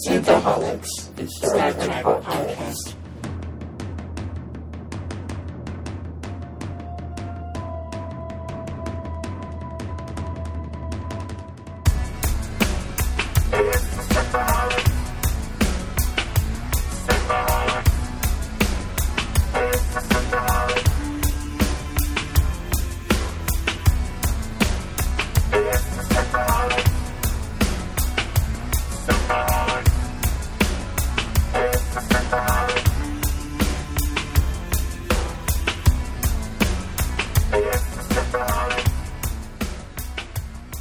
Synthaholics, it's the Admiral podcast.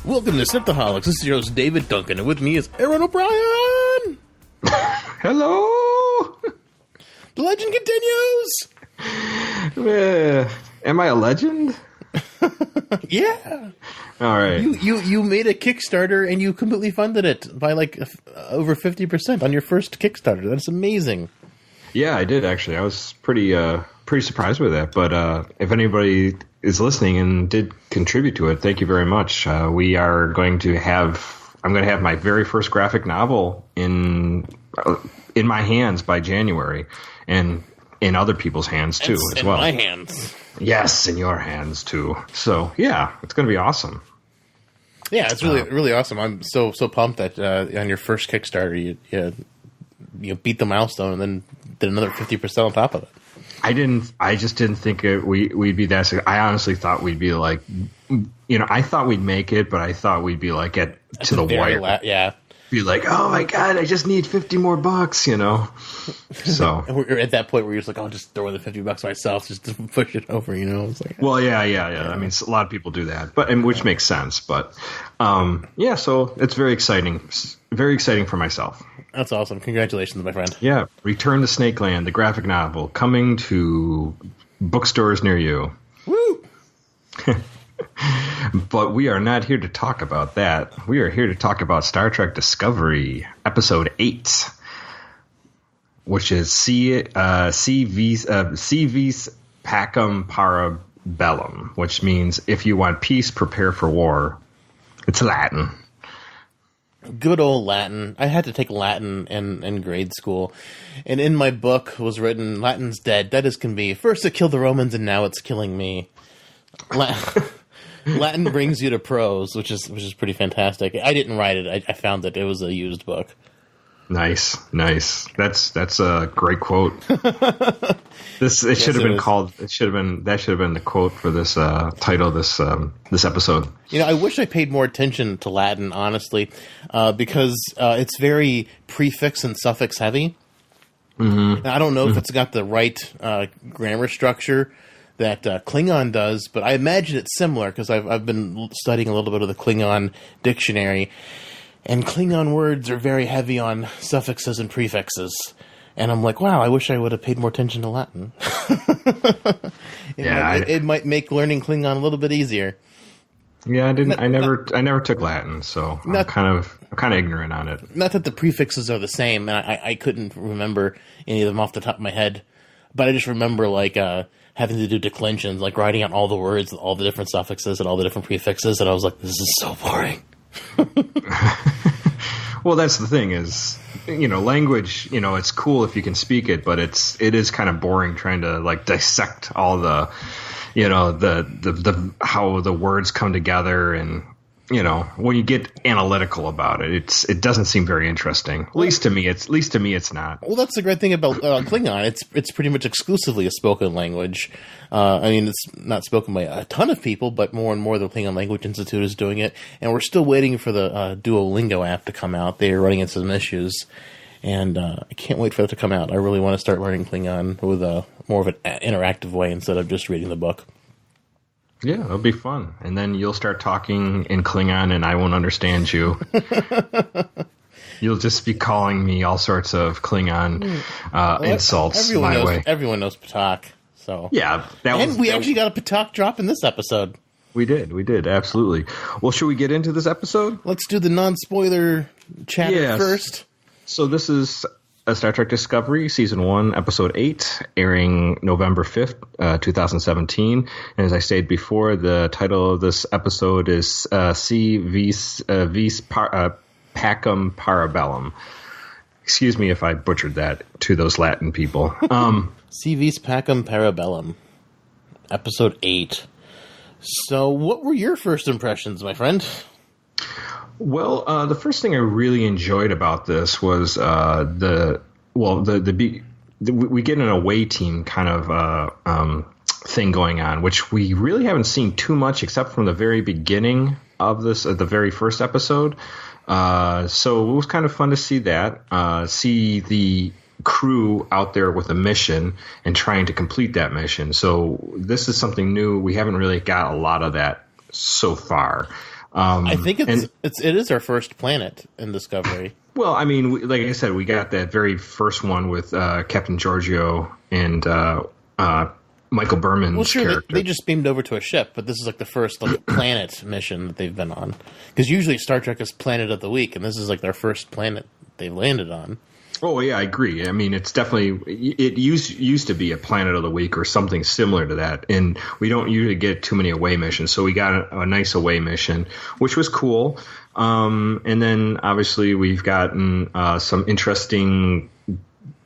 Welcome to Synthaholics. This is your host, David Duncan, and with me is Aaron O'Brien. Hello. The legend continues. Am I a legend? Yeah. All right. You made a Kickstarter and you completely funded it by like over 50% on your first Kickstarter. That's amazing. Yeah, I did actually. I was pretty surprised with that. But if anybody is listening and did contribute to it, thank you very much. I'm going to have my very first graphic novel in my hands by January, and in other people's hands too, as well. In my hands. Yes, in your hands too. So yeah, it's going to be awesome. Yeah, it's really awesome. I'm so pumped that on your first Kickstarter you beat the milestone and then did another 50% on top of it. I just didn't think we'd be that. I honestly thought we'd be like, I thought we'd make it, but I thought we'd be like to the wire. Yeah. Be like, oh my God, I just need $50 more, So and we're at that point where you're just like, I'll just throw in the $50 myself just to push it over, It's like, well, yeah. I mean, a lot of people do that, which makes sense. But so it's very exciting for myself. That's awesome. Congratulations, my friend. Yeah. Return to Snakeland, the graphic novel, coming to bookstores near you. Woo! But we are not here to talk about that. We are here to talk about Star Trek Discovery, Episode 8, which is Si Vis Pacem para Bellum, which means if you want peace, prepare for war. It's Latin. Good old Latin. I had to take Latin in grade school. And in my book was written, Latin's dead as can be. First it killed the Romans and now it's killing me. Latin brings you to prose, which is pretty fantastic. I didn't write it. I found that it was a used book. Nice. That's a great quote. That should have been the quote for this title of this episode. I wish I paid more attention to Latin, honestly, because it's very prefix and suffix heavy. Mm-hmm. And I don't know if it's got the right grammar structure that Klingon does, but I imagine it's similar because I've been studying a little bit of the Klingon dictionary, and Klingon words are very heavy on suffixes and prefixes. And I'm like, wow, I wish I would have paid more attention to Latin. It might make learning Klingon a little bit easier. Yeah, I never took Latin, so I'm kind of ignorant on it. Not that the prefixes are the same, and I couldn't remember any of them off the top of my head, but I just remember having to do declensions, like writing out all the words, all the different suffixes and all the different prefixes, and I was like, this is so boring. Well, that's the thing is, language, it's cool if you can speak it, but it is kind of boring trying to dissect all the, the how the words come together, and when you get analytical about it, it doesn't seem very interesting. At least to me, it's not. Well, that's the great thing about Klingon. It's pretty much exclusively a spoken language. It's not spoken by a ton of people, but more and more the Klingon Language Institute is doing it, and we're still waiting for the Duolingo app to come out. They're running into some issues, and I can't wait for it to come out. I really want to start learning Klingon with more of an interactive way instead of just reading the book. Yeah, it'll be fun. And then you'll start talking in Klingon and I won't understand you. You'll just be calling me all sorts of Klingon insults my way. Everyone knows Patak. So. Yeah. We actually got a Patak drop in this episode. We did. Absolutely. Well, should we get into this episode? Let's do the non-spoiler chatter first. So this is a Star Trek Discovery, Season 1, Episode 8, airing November 5th, 2017. And as I stated before, the title of this episode is Si Vis Pacem para Bellum. Excuse me if I butchered that to those Latin people. Si Vis Pacem Parabellum, episode 8. So, what were your first impressions, my friend? Well, the first thing I really enjoyed about this was we get an away team kind of thing going on, which we really haven't seen too much except from the very beginning of this, the very first episode. So it was kind of fun to see that, see the crew out there with a mission and trying to complete that mission. So this is something new. We haven't really got a lot of that so far. I think it is our first planet in Discovery. Well, I mean, like I said, we got that very first one with Captain Giorgio and Michael Berman's character. They just beamed over to a ship, but this is like the first planet mission that they've been on. Because usually Star Trek is Planet of the Week, and this is like their first planet they've landed on. Oh, yeah, I agree. I mean, it's definitely – it used to be a Planet of the Week or something similar to that, and we don't usually get too many away missions. So we got a nice away mission, which was cool. And then, obviously, we've gotten some interesting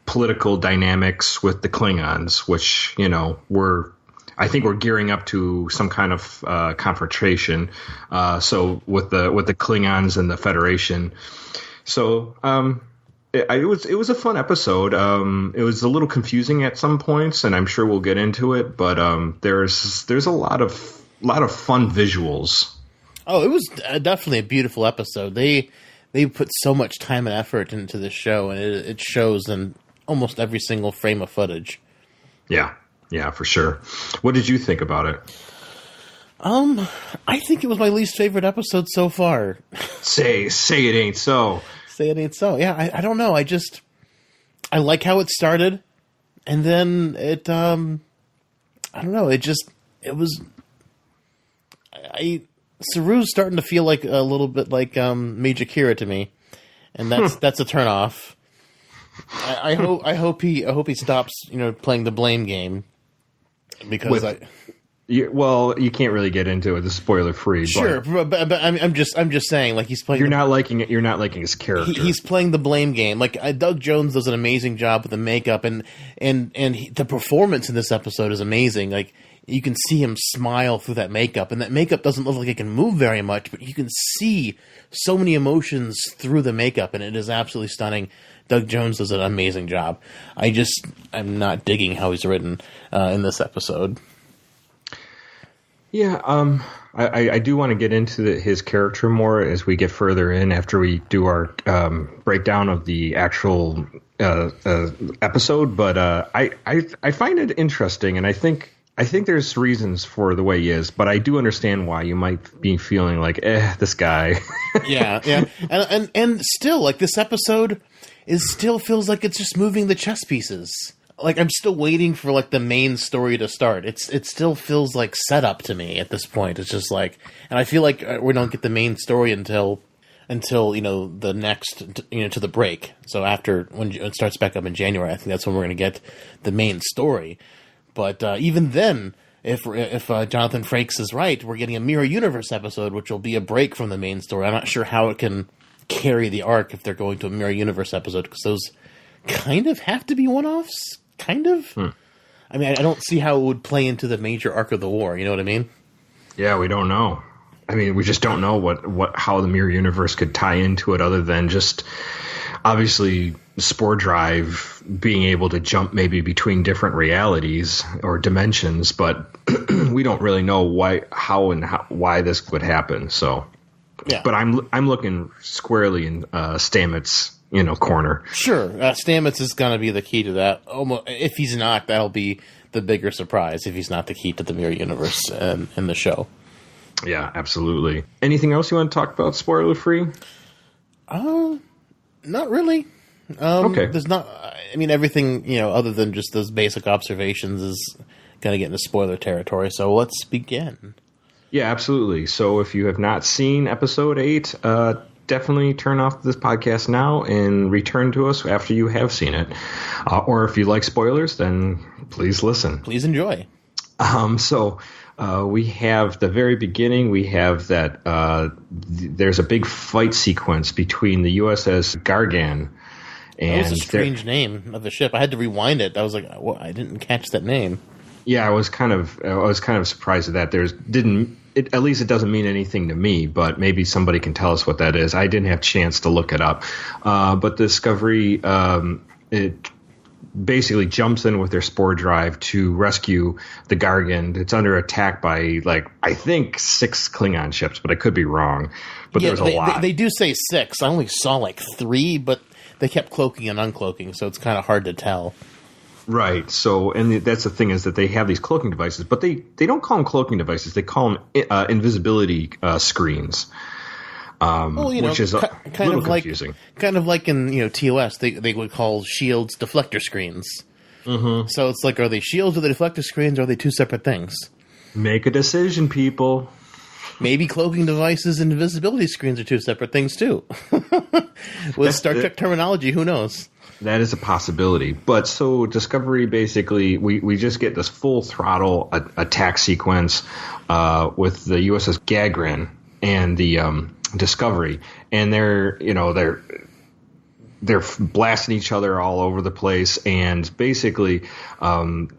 political dynamics with the Klingons, which, you know, I think we're gearing up to some kind of confrontation. So with the Klingons and the Federation. So it was a fun episode. It was a little confusing at some points, and I'm sure we'll get into it. But there's a lot of fun visuals. Oh, it was definitely a beautiful episode. They put so much time and effort into this show, and it shows in almost every single frame of footage. Yeah, for sure. What did you think about it? I think it was my least favorite episode so far. Say it ain't so. Say it ain't so. Yeah, I don't know. I like how it started, and then it, I don't know. Saru's starting to feel like a little bit like Major Kira to me, and that's a turnoff. I hope he stops, playing the blame game, because you can't really get into it. It's spoiler free. Sure, but I'm just saying, like, he's playing. You're not liking it. You're not liking his character. He's playing the blame game. Like, Doug Jones does an amazing job with the makeup, and the performance in this episode is amazing. Like, you can see him smile through that makeup, and that makeup doesn't look like it can move very much, but you can see so many emotions through the makeup, and it is absolutely stunning. Doug Jones does an amazing job. I'm not digging how he's written in this episode. Yeah, I do want to get into his character more as we get further in after we do our breakdown of the actual episode. But I find it interesting, and I think there's reasons for the way he is. But I do understand why you might be feeling like, this guy. yeah, and still, like, this episode still feels like it's just moving the chess pieces. Like, I'm still waiting for, like, the main story to start. It still feels like setup to me at this point. It's just like, and I feel like we don't get the main story until the next, to the break. So after, when it starts back up in January, I think that's when we're going to get the main story. But even then, if Jonathan Frakes is right, we're getting a Mirror Universe episode, which will be a break from the main story. I'm not sure how it can carry the arc if they're going to a Mirror Universe episode, because those kind of have to be one-offs. Kind of. I mean, I don't see how it would play into the major arc of the war. You know what I mean? Yeah, we don't know. I mean, we just don't know how the Mirror Universe could tie into it, other than just obviously Spore Drive being able to jump maybe between different realities or dimensions, but we don't really know why this would happen. So, yeah. But I'm looking squarely in Stamets' corner. Sure. Stamets is going to be the key to that. If he's not, that'll be the bigger surprise, if he's not the key to the Mirror Universe in the show. Yeah, absolutely. Anything else you want to talk about, spoiler free? Not really. Okay. There's not, I mean, everything, other than just those basic observations is going to get into spoiler territory. So let's begin. Yeah, absolutely. So if you have not seen episode 8, definitely turn off this podcast now and return to us after you have seen it. Or if you like spoilers, then please listen. Please enjoy. So we have the very beginning. We have that there's a big fight sequence between the USS Gargan And that was a strange name of the ship. I had to rewind it. I was like, well, I didn't catch that name. Yeah, I was kind of surprised at that. At least it doesn't mean anything to me, but maybe somebody can tell us what that is. I didn't have a chance to look it up. But Discovery, it basically jumps in with their spore drive to rescue the Gargant. It's under attack by, I think 6 Klingon ships, but I could be wrong. But there's a lot. They do say 6. I only saw 3, but they kept cloaking and uncloaking, so it's kind of hard to tell. Right. So, and that's the thing is that they have these cloaking devices, but they don't call them cloaking devices. They call them invisibility screens. Which is a little confusing. Kind of like in TOS, they would call shields deflector screens. Mm-hmm. So it's like, are they shields or the deflector screens, or are they two separate things? Make a decision, people. Maybe cloaking devices and invisibility screens are two separate things, too. With Star Trek terminology, who knows? That is a possibility. But so Discovery, basically, we just get this full throttle attack sequence with the USS Gagarin and the Discovery. And they're blasting each other all over the place. And basically,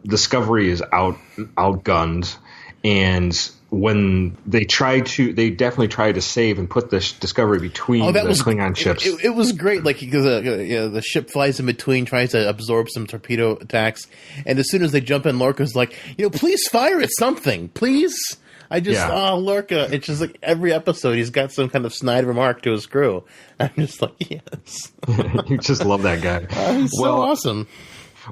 Discovery is outgunned. And when they definitely try to save and put the Discovery between the Klingon ships. It was great. Because the ship flies in between, tries to absorb some torpedo attacks, and as soon as they jump in, Lorca's like, please fire at something, please. Lorca. It's just like every episode he's got some kind of snide remark to his crew. I'm just like, yes. You just love that guy. He's so awesome.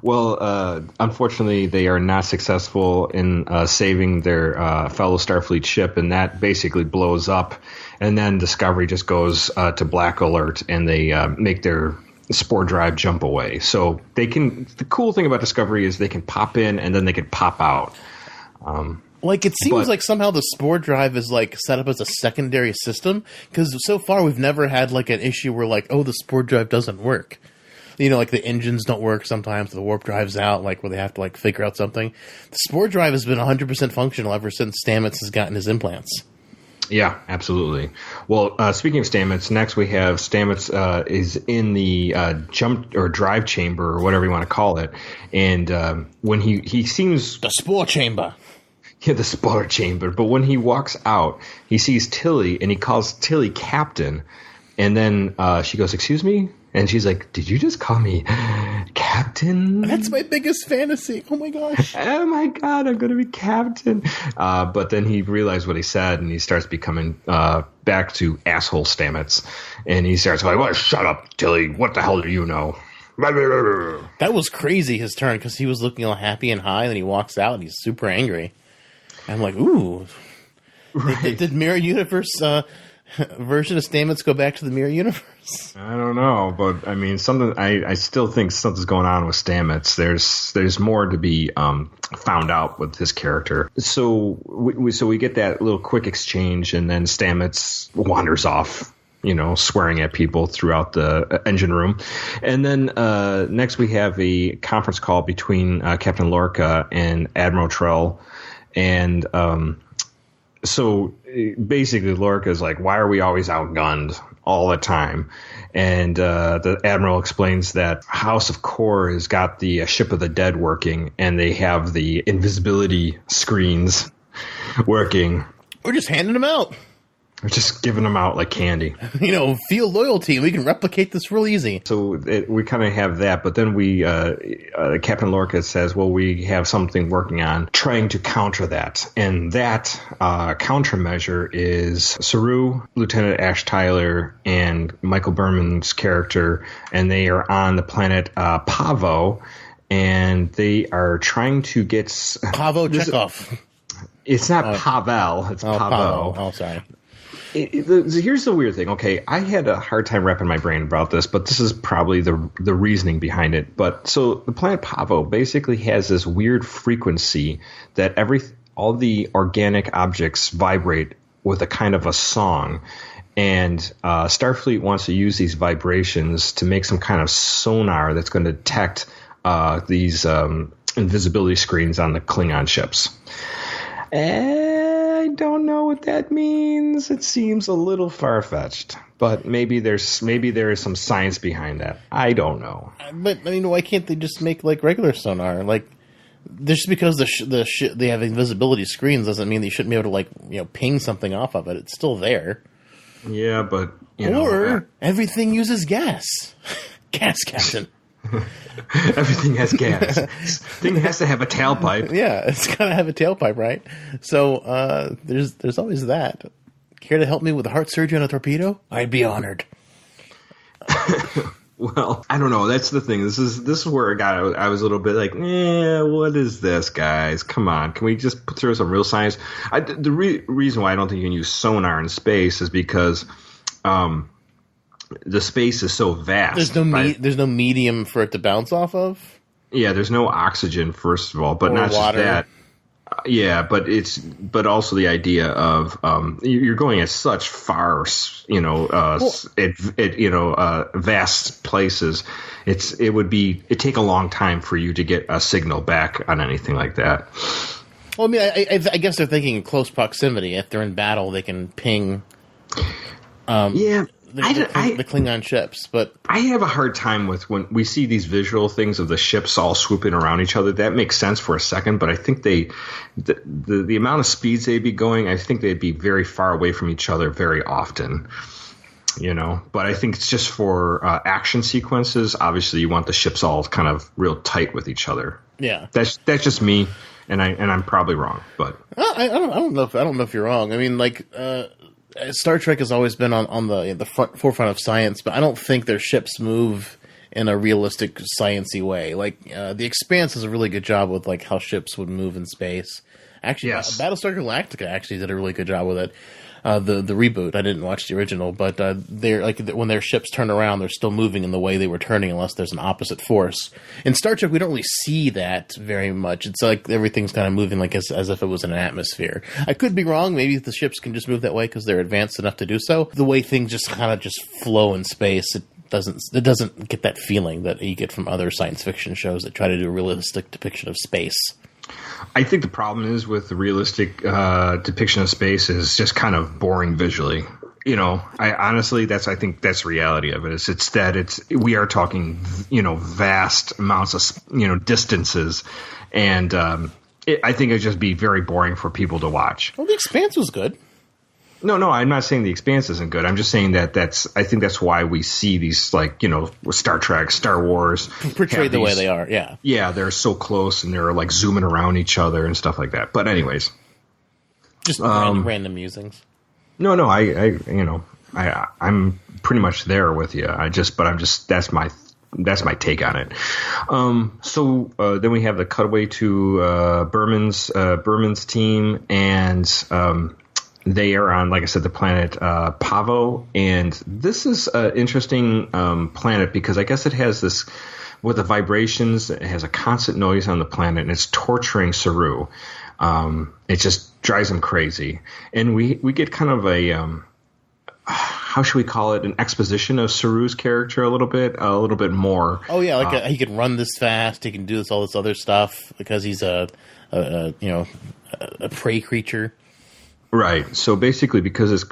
Well, unfortunately, they are not successful in saving their fellow Starfleet ship, and that basically blows up. And then Discovery just goes to black alert, and they make their spore drive jump away. So they can. The cool thing about Discovery is they can pop in, and then they can pop out. It seems like somehow the spore drive is set up as a secondary system, because so far we've never had an issue where the spore drive doesn't work. The engines don't work sometimes, the warp drive's out, where they have to, figure out something. The spore drive has been 100% functional ever since Stamets has gotten his implants. Yeah, absolutely. Well, speaking of Stamets, next we have Stamets is in the jump or drive chamber, or whatever you want to call it. And when he seems... The spore chamber. Yeah, the spore chamber. But when he walks out, he sees Tilly, and he calls Tilly Captain. And then she goes, "Excuse me?" And she's like, "Did you just call me Captain?" That's my biggest fantasy. Oh, my gosh. Oh, my God, I'm going to be Captain. But then he realized what he said, and he starts becoming back to asshole Stamets. And he starts like, "Well, shut up, Tilly. What the hell do you know?" That was crazy, his turn, because he was looking all happy and high, and then he walks out, and he's super angry. I'm like, ooh. Right. Did Mirror Universe... version of Stamets go back to the Mirror Universe? I don't know, but I mean, something. I still think something's going on with Stamets. There's more to be found out with his character. So we get that little quick exchange, and then Stamets wanders off, swearing at people throughout the engine room. And then next we have a conference call between Captain Lorca and Admiral Trell, and so basically Lorca's like, "Why are we always outgunned all the time?" And the Admiral explains that House of Kor has got the Ship of the Dead working, and they have the invisibility screens working. We're just handing them out. We're just giving them out like candy. Feel loyalty. We can replicate this real easy. So we kind of have that, but then Captain Lorca says, "Well, we have something working on trying to counter that." And that countermeasure is Saru, Lieutenant Ash Tyler, and Michael Berman's character, and they are on the planet Pavo, and they are trying to get... Pavo Chekhov. It's not Pavel, it's Pavo. Oh, sorry. Here's the weird thing. Okay, I had a hard time wrapping my brain about this, but this is probably the reasoning behind it. But so the planet Pavo basically has this weird frequency that all the organic objects vibrate with a kind of a song, and Starfleet wants to use these vibrations to make some kind of sonar that's going to detect these invisibility screens on the Klingon ships. I don't know what that means. Klingons, it seems a little far-fetched. But maybe there is some science behind that. I don't know. But I mean, why can't they just make like regular sonar? Like, just because they have invisibility screens doesn't mean they shouldn't be able to like ping something off of it. It's still there. Yeah, but everything uses gas. Gas, Captain. Everything has gas. Thing has to have a tailpipe. Yeah, it's gotta have a tailpipe, right? So there's always that. Care to help me with a heart surgery on a torpedo? I'd be honored. Well, I don't know. That's the thing. This is where I was a little bit like, what is this, guys? Come on. Can we just throw some real science? The reason why I don't think you can use sonar in space is because the space is so vast. There's no medium for it to bounce off of. Yeah, there's no oxygen, first of all, but not water. Just that. Yeah, but also the idea of you're going at such far, vast places. It'd take a long time for you to get a signal back on anything like that. Well, I mean, I guess they're thinking in close proximity. If they're in battle, they can ping. The Klingon ships, but I have a hard time with when we see these visual things of the ships all swooping around each other. That makes sense for a second, but I think the amount of speeds they'd be going, I think they'd be very far away from each other very often. But I think it's just for action sequences. Obviously, you want the ships all kind of real tight with each other. Yeah, that's just me, and I'm probably wrong, but I don't know if you're wrong. I mean, like. Star Trek has always been on the forefront of science, but I don't think their ships move in a realistic, sciencey way. Like The Expanse does a really good job with like how ships would move in space. Actually, yes. Battlestar Galactica actually did a really good job with it. The reboot. I didn't watch the original, but they're like when their ships turn around, they're still moving in the way they were turning, unless there's an opposite force. In Star Trek, we don't really see that very much. It's like everything's kind of moving like as if it was in an atmosphere. I could be wrong. Maybe the ships can just move that way because they're advanced enough to do so. The way things just kind of just flow in space, it doesn't get that feeling that you get from other science fiction shows that try to do a realistic depiction of space. I think the problem is with the realistic depiction of space is just kind of boring visually. I think that's the reality of it. We are talking, vast amounts of, distances. And I think it'd just be very boring for people to watch. Well, The Expanse was good. No, I'm not saying The Expanse isn't good. I'm just saying that I think that's why we see these, like, Star Trek, Star Wars. Portrayed the way they are, yeah. Yeah, they're so close and they're, like, zooming around each other and stuff like that. But anyways. Just random musings. No, I'm pretty much there with you. That's my take on it. So then we have the cutaway to Berman's team, and they are on, like I said, the planet Pavo, and this is an interesting planet because I guess it has this, with the vibrations, it has a constant noise on the planet, and it's torturing Saru. It just drives him crazy, and we get kind of a how should we call it, an exposition of Saru's character a little bit more. Oh yeah, like he can run this fast, he can do all this other stuff because he's a prey creature. Right. So basically, because his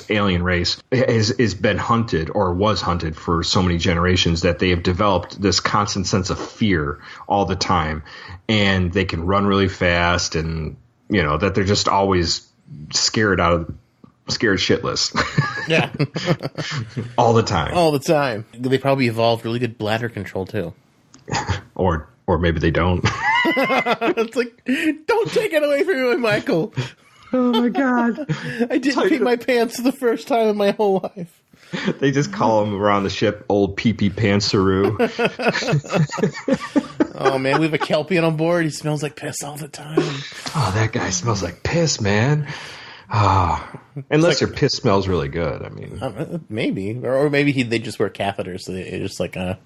alien race is been hunted or was hunted for so many generations that they have developed this constant sense of fear all the time, and they can run really fast, and that they're just always scared shitless. Yeah. All the time. They probably evolved really good bladder control too. Or maybe they don't. It's like, don't take it away from me, Michael. Oh my God. I didn't pee my pants for the first time in my whole life. They just call him around the ship Old Pee-Pee Pants Saru. Oh man, we have a Kelpien on board. He smells like piss all the time. Oh, that guy smells like piss, man. Unless your piss smells really good. I mean, maybe, or maybe they just wear catheters, so they just like they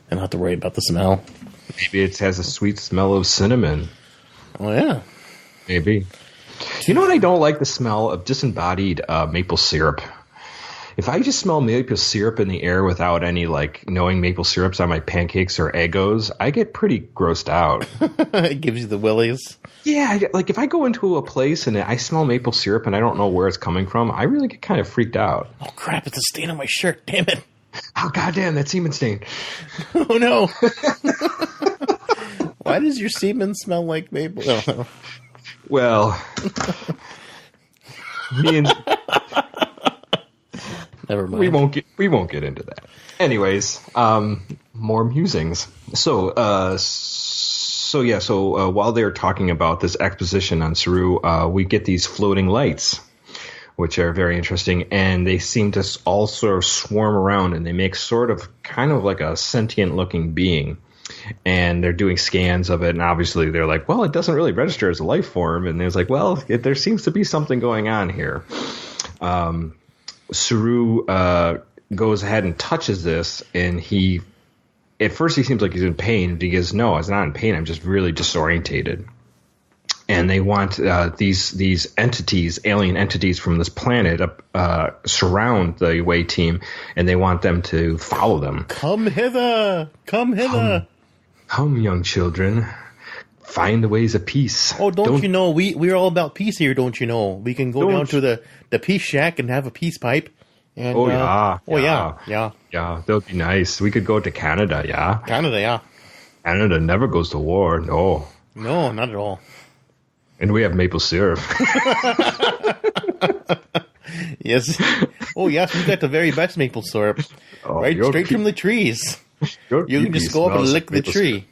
don't have to worry about the smell. Maybe it has a sweet smell of cinnamon. Oh yeah, maybe. You know what I don't like? The smell of disembodied maple syrup. if I just smell maple syrup in the air without any like knowing maple syrups on my pancakes or Eggos, I get pretty grossed out. It gives you the willies. Yeah, like if I go into a place and I smell maple syrup and I don't know where it's coming from, I really get kind of freaked out. Oh crap! It's a stain on my shirt. Damn it! Oh goddamn, that semen stain. Oh no! Why does your semen smell like maple? Oh. Well, me and never mind. We won't get into that. Anyways, more musings. So while they're talking about this exposition on Saru, we get these floating lights, which are very interesting, and they seem to all sort of swarm around, and they make sort of kind of like a sentient-looking being. And they're doing scans of it, and obviously they're like, well, it doesn't really register as a life form. And there's like, well, there seems to be something going on here. Saru goes ahead and touches this, and at first he seems like he's in pain. And he goes, no, I'm not in pain. I'm just really disorientated. And they want these entities, alien entities from this planet, surround the away team, and they want them to follow them. Come hither! Come hither! Come, young children, find the ways of peace. Oh, don't you know, we're all about peace here, don't you know? We can go down to the peace shack and have a peace pipe. And, yeah, that would be nice. We could go to Canada, yeah? Canada, yeah. Canada never goes to war, no. No, not at all. And we have maple syrup. Yes. Oh, yes, we got the very best maple syrup. Right straight from the trees. You can just go up and lick the tree.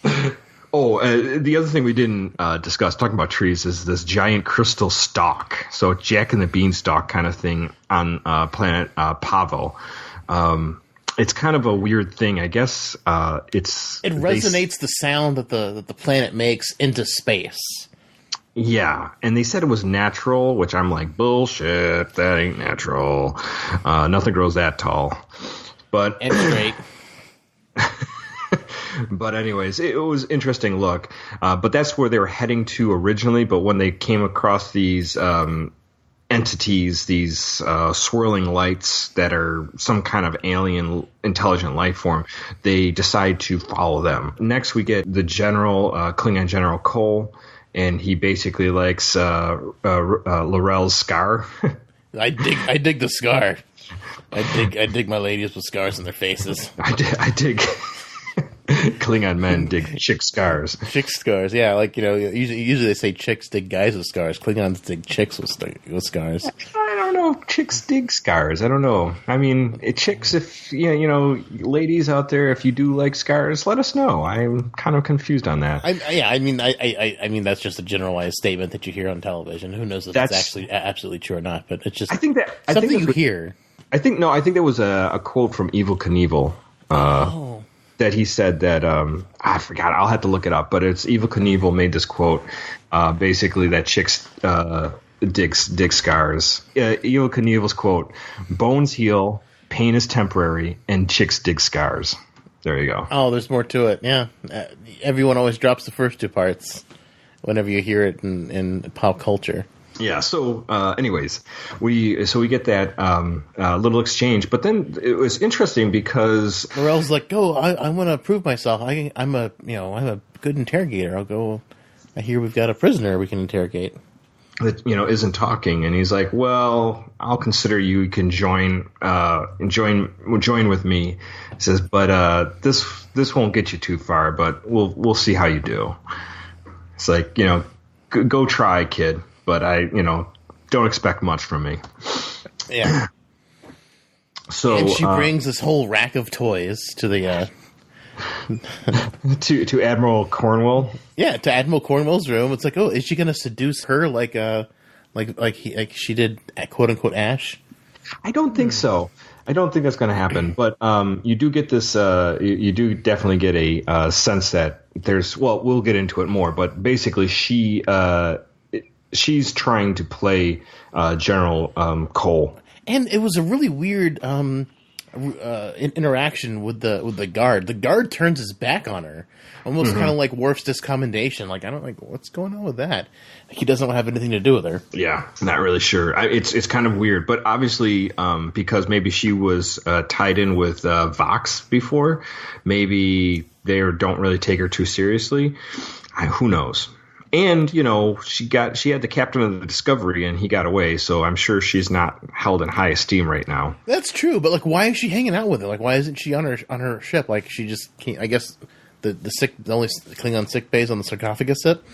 The other thing we didn't discuss, talking about trees, is this giant crystal stalk. So Jack and the Beanstalk kind of thing on planet Pavo. It's kind of a weird thing. I guess it resonates the sound that the planet makes into space. Yeah, and they said it was natural, which I'm like, bullshit, that ain't natural. Nothing grows that tall. But and straight. But anyways, it was interesting look. But that's where they were heading to originally. But when they came across these entities, these swirling lights that are some kind of alien intelligent life form, they decide to follow them. Next, we get the general, Klingon General Cole, and he basically likes Laurel's scar. I dig the scar. I dig my ladies with scars on their faces. I dig Klingon men dig chick scars. Chick scars, yeah. Like, you know, usually they say chicks dig guys with scars. Klingons dig chicks with scars. I don't know if chicks dig scars. I don't know. I mean, chicks, if, you know, ladies out there, if you do like scars, let us know. I'm kind of confused on that. I mean, that's just a generalized statement that you hear on television. Who knows if that's actually absolutely true or not, but it's just something you hear. I think there was a quote from Evel Knievel. That he said that I forgot. I'll have to look it up. But it's Evel Knievel made this quote, basically that chicks dig scars. Evel Knievel's quote: "Bones heal, pain is temporary, and chicks dig scars." There you go. Oh, there's more to it. Yeah, everyone always drops the first two parts whenever you hear it in pop culture. Yeah. So, anyways, we get that little exchange, but then it was interesting because Morel's like, "Go! I want to prove myself. I'm a good interrogator. I'll go. I hear we've got a prisoner we can interrogate that isn't talking." And he's like, "Well, I'll consider you can join with me." He says, "But this won't get you too far. But we'll see how you do." It's like, go try, kid. But I, don't expect much from me. Yeah. So and she brings this whole rack of toys to the to Admiral Cornwell. Yeah, to Admiral Cornwell's room. It's like, oh, is she going to seduce her like she did, quote unquote, Ash? I don't think so. I don't think that's going to happen. But you do get this. You do definitely get a sense that there's. Well, we'll get into it more. But basically, she's trying to play General Cole. And it was a really weird interaction with the guard. The guard turns his back on her, almost kind of like Worf's discommendation. Like, I don't like what's going on with that. Like, he doesn't have anything to do with her. Yeah, not really sure. It's kind of weird, but obviously because maybe she was tied in with Vox before, maybe they don't really take her too seriously. Who knows? And, you know, she had the captain of the Discovery and he got away, so I'm sure she's not held in high esteem right now. That's true, but like, why is she hanging out with her? Like, why isn't she on her ship? Like, she just can't, I guess the only Klingon sick bay is on the sarcophagus ship.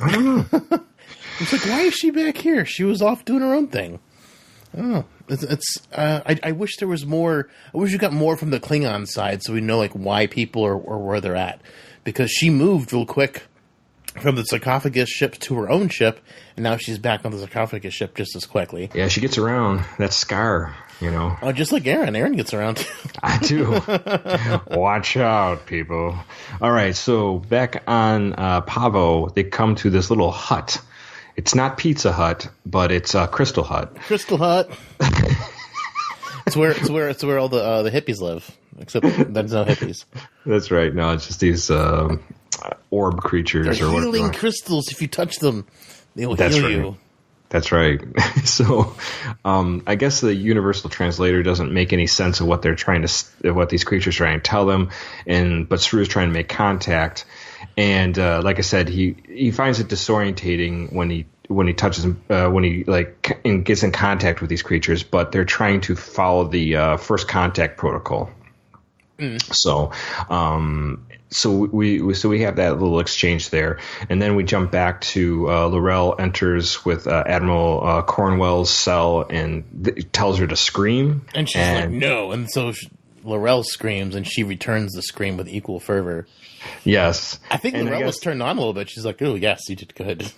I don't know. It's like, why is she back here? She was off doing her own thing. I don't know. I wish there was more. I wish we got more from the Klingon side so we know like why people are or where they're at, because she moved real quick from the sarcophagus ship to her own ship, and now she's back on the sarcophagus ship just as quickly. Yeah, she gets around. That's Scar, you know. Oh, just like Aaron. Aaron gets around too. I do. Watch out, people. All right, so back on Pavo, they come to this little hut. It's not Pizza Hut, but it's Crystal Hut. Crystal Hut. It's where all the hippies live. Except there's no hippies. That's right. No, it's just these orb creatures. They're or whatever. healing crystals. If you touch them, they will heal you. That's right. So, I guess the universal translator doesn't make any sense of what they're trying to, what these creatures are trying to tell them, but Saru is trying to make contact, and like I said, he finds it disorientating when he touches when he gets in contact with these creatures, but they're trying to follow the first contact protocol. So we have that little exchange there, and then we jump back to L'Rell enters with Admiral Cornwell's cell and tells her to scream, and she's like no, and so L'Rell screams, and she returns the scream with equal fervor. Yes, I think L'Rell was turned on a little bit. She's like, oh yes, you did good.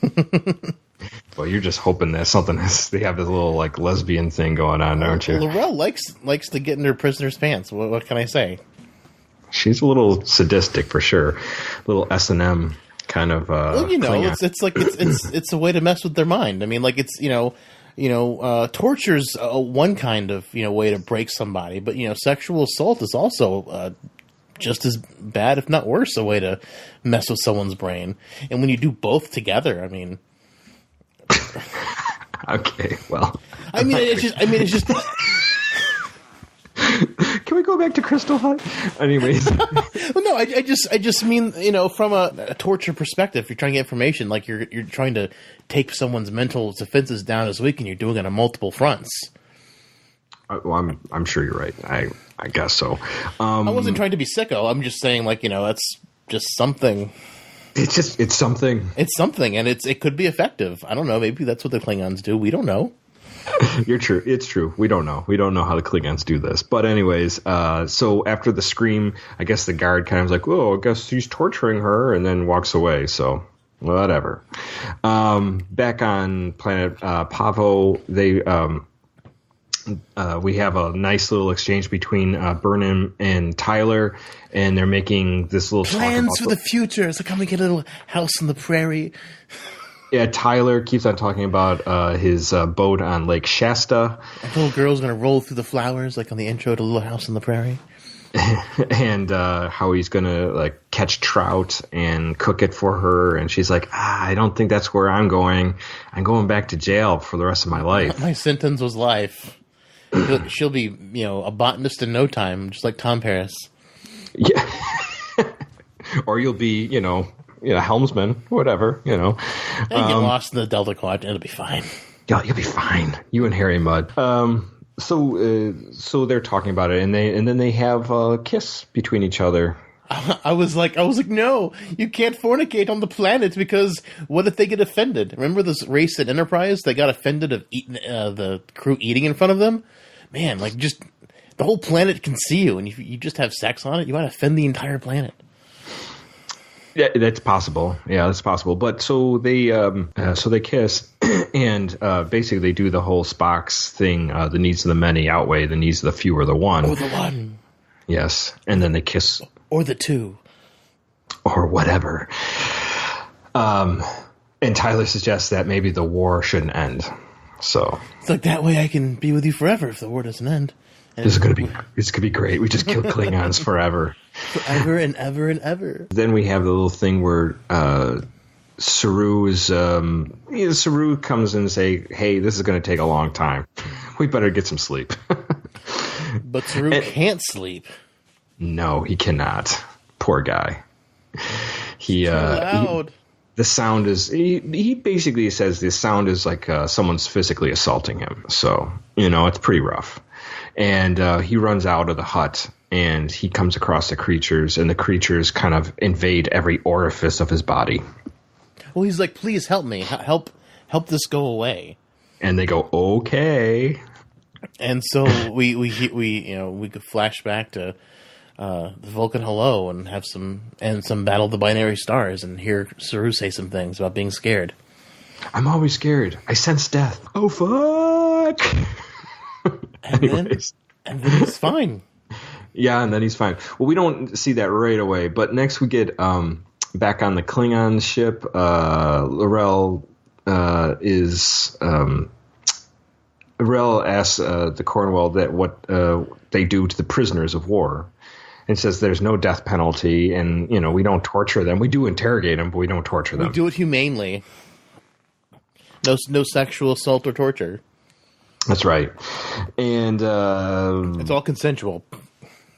Well, you're just hoping that they have this little like lesbian thing going on, aren't you? L'Rell likes to get in her prisoner's pants. What can I say? She's a little sadistic for sure, a little S&M kind of. Well, you know, Klingon. it's a way to mess with their mind. I mean, like it's torture's one kind of way to break somebody, but sexual assault is also just as bad, if not worse, a way to mess with someone's brain. And when you do both together, I mean. Okay, well. It's just. Can we go back to Crystal Hut? Anyways. Well, no, I just mean, from a torture perspective, you're trying to get information, like you're trying to take someone's mental defenses down as weak, and you're doing it on multiple fronts. Well, I'm sure you're right. I guess so. I wasn't trying to be sicko. I'm just saying, like, that's just something. It's something. It's something, and it could be effective. I don't know. Maybe that's what the Klingons do. We don't know. You're true. It's true. We don't know. We don't know how the Klingons do this. But anyways, so after the scream, I guess the guard kind of was like, oh, I guess he's torturing her, and then walks away. So whatever. Back on planet Pavo, we have a nice little exchange between Burnham and Tyler, and they're making this little plans for the future. So come and get a little house on the prairie. Yeah, Tyler keeps on talking about his boat on Lake Shasta. A little girl's going to roll through the flowers, like on the intro to Little House on the Prairie. And how he's going to catch trout and cook it for her. And she's like, I don't think that's where I'm going. I'm going back to jail for the rest of my life. My sentence was life. She'll be, a botanist in no time, just like Tom Paris. Yeah. Or you'll be, helmsman, whatever, And get lost in the Delta Quadrant, it'll be fine. Yeah, you'll be fine. You and Harry Mudd. So they're talking about it, and then they have a kiss between each other. I was like, no, you can't fornicate on the planet, because what if they get offended? Remember this race at Enterprise? They got offended of the crew eating in front of them? Man, just the whole planet can see you, and if you just have sex on it, you might offend the entire planet. Yeah, that's possible. Yeah, that's possible. But so they kiss, and basically they do the whole Spock's thing. The needs of the many outweigh the needs of the few or the one. Or the one. Yes, and then they kiss. Or the two. Or whatever. And Tyler suggests that maybe the war shouldn't end. So it's like, that way I can be with you forever if the war doesn't end. And this is gonna be great. We just kill Klingons forever and ever and ever. Then we have the little thing where Saru is Saru comes in and say, "Hey, this is going to take a long time. We better get some sleep." But Saru can't sleep. No, he cannot. Poor guy. He too loud. The sound is. He basically says the sound is like someone's physically assaulting him. So it's pretty rough. And he runs out of the hut. And he comes across the creatures, and the creatures kind of invade every orifice of his body. Well, he's like, "Please help me, help this go away." And they go, "Okay." And so we could flash back to the Vulcan Hello and have some Battle of the Binary Stars, and hear Saru say some things about being scared. I'm always scared. I sense death. Oh fuck! And then he's fine. Yeah, and then he's fine. Well, we don't see that right away, but next we get back on the Klingon ship. L'Rell asks the Cornwell that what they do to the prisoners of war, and says there's no death penalty, and we don't torture them. We do interrogate them, but we don't torture them. We do it humanely. No sexual assault or torture. That's right, and it's all consensual.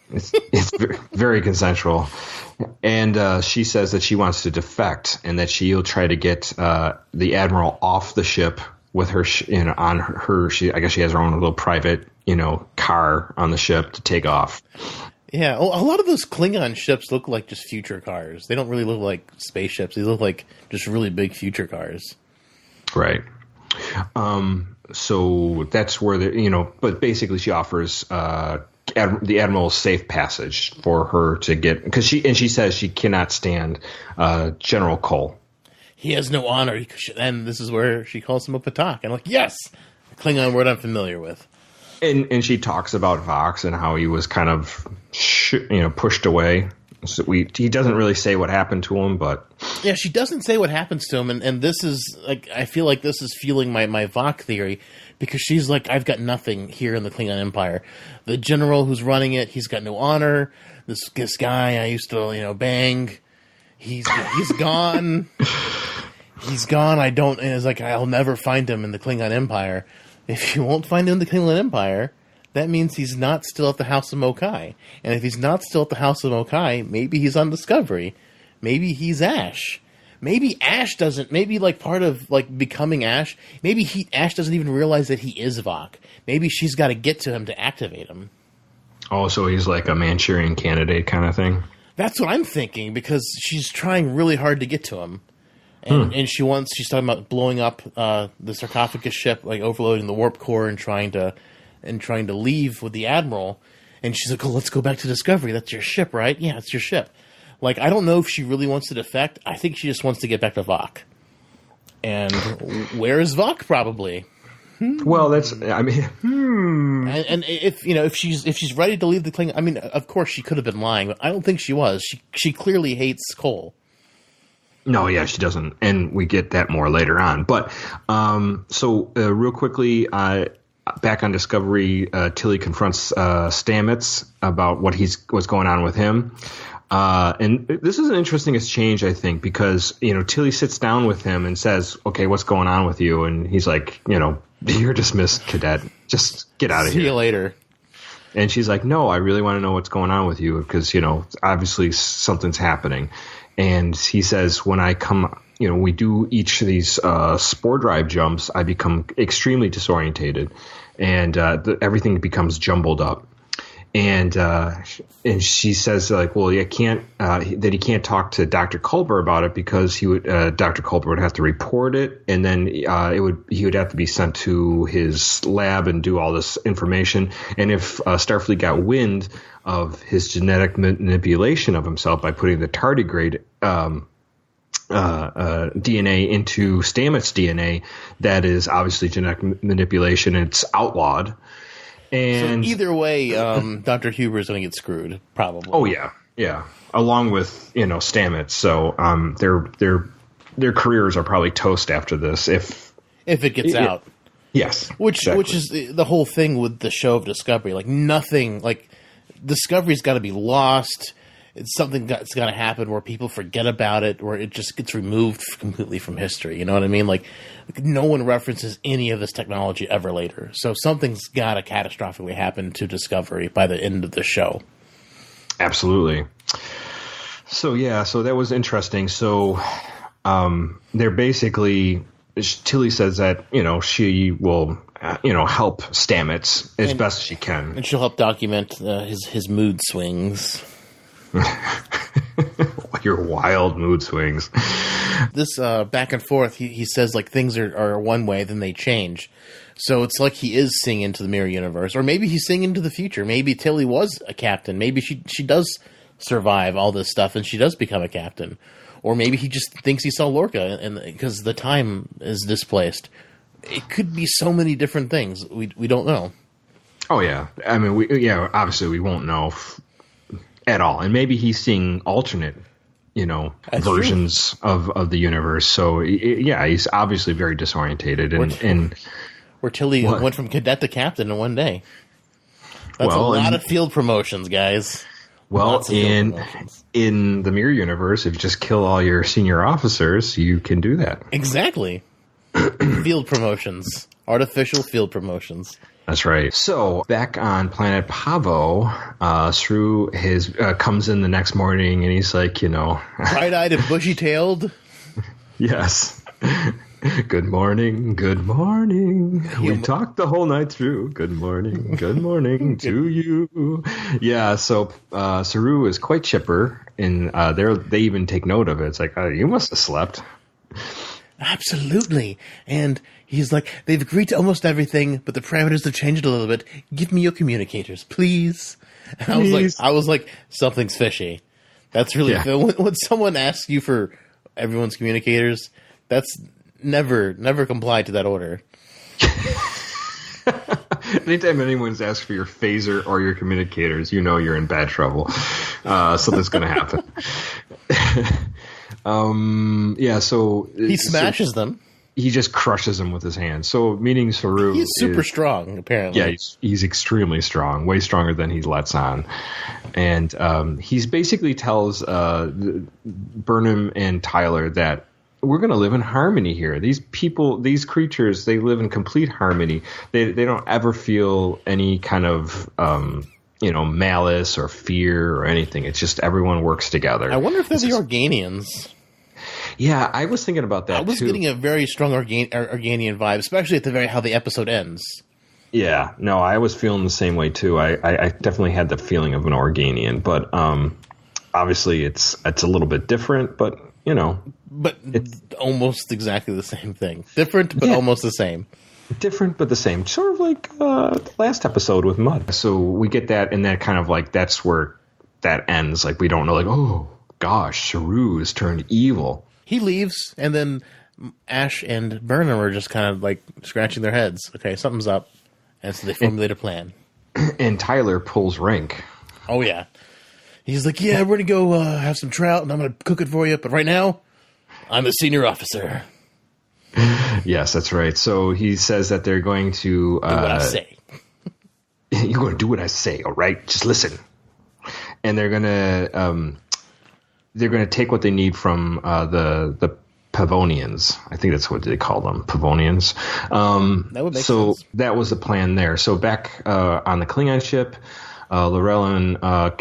It's very consensual, and she says that she wants to defect and that she'll try to get the Admiral off the ship with her, on her. I guess she has her own little private, car on the ship to take off. Yeah, well, a lot of those Klingon ships look like just future cars. They don't really look like spaceships. They look like just really big future cars. Right. So that's where but basically she offers the Admiral's safe passage for her to get, because she says she cannot stand General Cole. He has no honor, and this is where she calls him a Patak. And I'm like, yes, a Klingon word I'm familiar with. And she talks about Vox and how he was kind of pushed away. So he doesn't really say what happened to him, but yeah, she doesn't say what happens to him, and this is like, I feel like this is fueling my Vox theory, because she's like, I've got nothing here in the Klingon Empire. The general who's running it, he's got no honor. This guy I used to bang, he's gone. He's gone. I don't. And it's like, I'll never find him in the Klingon Empire. If you won't find him in the Klingon Empire, that means he's not still at the House of Mokai. And if he's not still at the House of Mokai, maybe he's on Discovery. Maybe he's Ash. Maybe Ash doesn't. Maybe like part of like becoming Ash. Maybe Ash doesn't even realize that he is Vok. Maybe she's got to get to him to activate him. Oh, so he's like a Manchurian Candidate kind of thing. That's what I'm thinking, because she's trying really hard to get to him. And she's talking about blowing up the sarcophagus ship, like overloading the warp core and trying to leave with the Admiral. And she's like, "Oh, let's go back to Discovery. That's your ship, right? Yeah, it's your ship." Like, I don't know if she really wants to defect. I think she just wants to get back to Vok. And where is Vok? Probably. Well, that's. I mean, And if she's ready to leave the Klingon, I mean, of course she could have been lying, but I don't think she was. She clearly hates Cole. No, yeah, she doesn't, and we get that more later on. But real quickly, back on Discovery, Tilly confronts Stamets about what's going on with him, and this is an interesting exchange, I think, because Tilly sits down with him and says, "Okay, what's going on with you?" And he's like, "You're dismissed, cadet. Just get out of here. See you later." And she's like, "No, I really want to know what's going on with you, because obviously something's happening." And he says, when I come, we do each of these spore drive jumps, I become extremely disorientated, and everything becomes jumbled up. And she says, like, well, he can't talk to Dr. Culber about it, because Dr. Culber would have to report it, and then he would have to be sent to his lab and do all this information. And if Starfleet got wind of his genetic manipulation of himself by putting the tardigrade DNA into Stamets DNA, that is obviously genetic manipulation. It's outlawed. And so either way, Dr. Huber is going to get screwed, probably. Oh yeah, along with Stamets. So their careers are probably toast after this if it gets out. Yes. Which is the whole thing with the show of Discovery. Like, nothing, like, Discovery's got to be lost. It's something that's got to happen where people forget about it, where it just gets removed completely from history. You know what I mean? Like, no one references any of this technology ever later. So something's got to catastrophically happen to Discovery by the end of the show. Absolutely. So, yeah, so that was interesting. So they're basically, Tilly says that, she will, help Stamets as best she can. And she'll help document his mood swings. Your wild mood swings. This back and forth, he says, like, things are one way, then they change. So it's like he is seeing into the mirror universe. Or maybe he's seeing into the future. Maybe Tilly was a captain. Maybe she does survive all this stuff and she does become a captain. Or maybe he just thinks he saw Lorca and because the time is displaced. It could be so many different things. We don't know. Oh, yeah. I mean, obviously we won't know at all. And maybe he's seeing alternate, versions of the universe. So, he's obviously very disorientated. And where Tilly went from cadet to captain in one day. That's a lot of field promotions, guys. Well, in the mirror universe, if you just kill all your senior officers, you can do that. Exactly. Field promotions. Artificial field promotions. That's right. So back on planet Pavo, Saru comes in the next morning and he's like, bright-eyed and bushy-tailed. Yes. Good morning. Good morning. We talked the whole night through. Good morning. Good morning to you. Yeah. So Saru is quite chipper, and they even take note of it. It's like, you must have slept. Absolutely. And he's like, they've agreed to almost everything, but the parameters have changed a little bit. Give me your communicators, please. And I was like, something's fishy. That's really when someone asks you for everyone's communicators, that's never complied to that order. Anytime anyone's asked for your phaser or your communicators, you're in bad trouble. Something's going to happen. So he smashes them. He just crushes them with his hand. So, meaning Saru, he's super strong, apparently. Yeah, he's extremely strong, way stronger than he lets on. And he's basically tells Burnham and Tyler that we're going to live in harmony here. These people, these creatures, they live in complete harmony. They don't ever feel any kind of malice or fear or anything. It's just everyone works together. I wonder if they're the Organians. Yeah, I was thinking about that, too. I was getting a very strong Organian vibe, especially at how the episode ends. Yeah, no, I was feeling the same way, too. I definitely had the feeling of an Organian, but obviously it's a little bit different, but, But it's almost exactly the same thing. Different, but almost the same. Different, but the same. Sort of like the last episode with Mud. So we get that, and that kind of like, that's where that ends. Like, we don't know, like, oh, gosh, Saru has turned evil. He leaves, and then Ash and Burnham are just kind of like scratching their heads. Okay, something's up. And so they formulate a plan. And Tyler pulls rank. Oh, yeah. He's like, yeah, we're going to go have some trout, and I'm going to cook it for you. But right now, I'm a senior officer. Yes, that's right. So he says that they're going to... do what I say. You're going to do what I say, all right? Just listen. And they're going to take what they need from the Pavonians. I think that's what they call them, Pavonians. That would make sense. So that was the plan there. So back on the Klingon ship, L'Rell and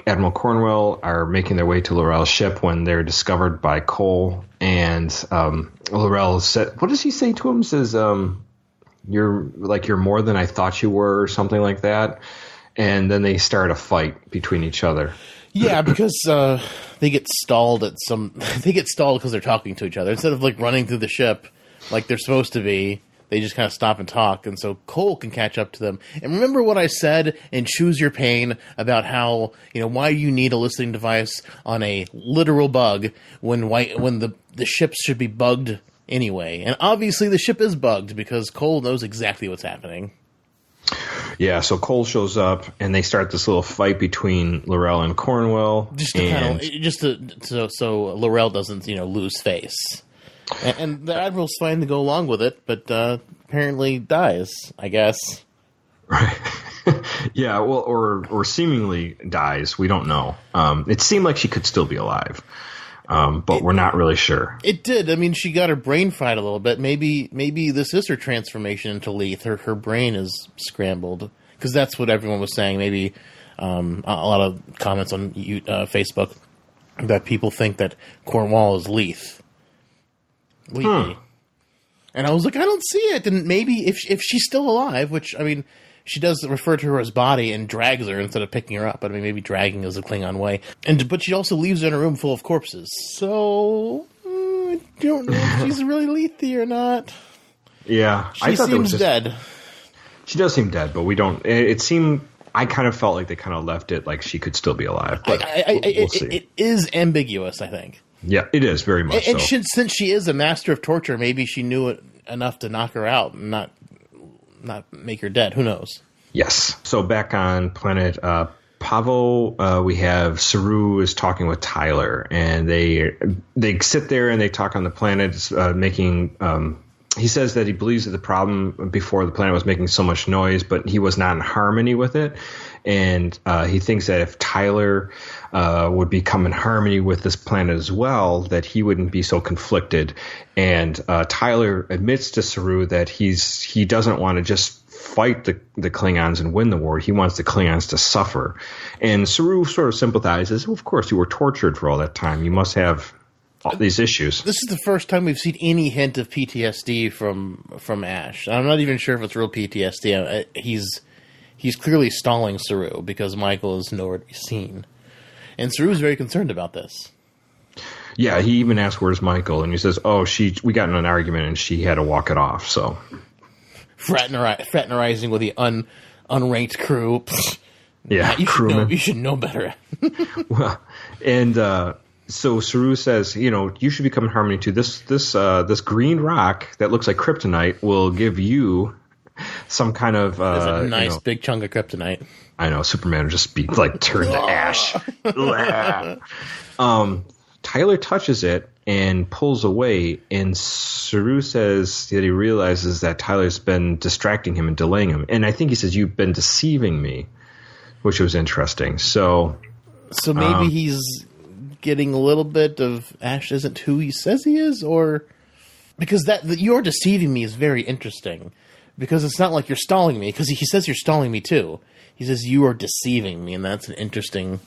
Admiral Cornwell are making their way to L'Rell's ship when they're discovered by Cole. And L'Rell said, what does he say to him? Says, you're more than I thought you were, or something like that. And then they start a fight between each other. Yeah, because they get stalled they get stalled because they're talking to each other. Instead of like running through the ship like they're supposed to be, they just kind of stop and talk, and so Cole can catch up to them. And remember what I said in Choose Your Pain about how, why you need a listening device on a literal bug when the ships should be bugged anyway. And obviously the ship is bugged because Cole knows exactly what's happening. Yeah, so Cole shows up, and they start this little fight between L'Rell and Cornwell. So L'Rell doesn't, lose face. And the Admiral's fine to go along with it, but apparently dies, I guess. Right. Yeah, well, or seemingly dies. We don't know. It seemed like she could still be alive, but we're not really sure. It did. I mean, she got her brain fried a little bit. Maybe this is her transformation into Leith. Her brain is scrambled. Because that's what everyone was saying. Maybe a lot of comments on Facebook that people think that Cornwell is Leith. And I was like, I don't see it. And maybe if she's still alive, which, I mean, she does refer to her as body and drags her instead of picking her up. But I mean, maybe dragging is a Klingon way. But she also leaves her in a room full of corpses. So I don't know if she's really Leithy or not. Yeah. She seems dead. She does seem dead, but we don't. It seemed. I kind of felt like they kind of left it like she could still be alive. But we'll see. It is ambiguous, I think. Yeah, it is very much. And so. Since she is a master of torture, maybe she knew it enough to knock her out and not make her dead. Who knows? Yes. So back on planet Pavo, we have Saru is talking with Tyler, and they sit there and they talk on the planet, making. He says that he believes that the problem before the planet was making so much noise, but he was not in harmony with it. And he thinks that if Tyler would become in harmony with this planet as well, that he wouldn't be so conflicted. And Tyler admits to Saru that he doesn't want to just fight the Klingons and win the war. He wants the Klingons to suffer. And Saru sort of sympathizes. Well, of course, you were tortured for all that time. You must have all these issues. This is the first time we've seen any hint of PTSD from Ash. I'm not even sure if it's real PTSD. He's clearly stalling Saru because Michael is nowhere to be seen. And Saru's very concerned about this. Yeah, he even asked, where's Michael? And he says, we got in an argument and she had to walk it off. So Fraternising with the unranked crew. Yeah, crewman. You should know better. Well, and so Saru says, you should become in harmony too. This green rock that looks like kryptonite will give you some kind of it's a nice big chunk of kryptonite. I know, Superman would just be like turned to ash. Tyler touches it and pulls away, and Saru says that he realizes that Tyler's been distracting him and delaying him. And I think he says, you've been deceiving me, which was interesting. So maybe he's getting a little bit of Ash isn't who he says he is, or because that you're deceiving me is very interesting, because it's not like you're stalling me, because he says you're stalling me too. He says you are deceiving me, and that's an interesting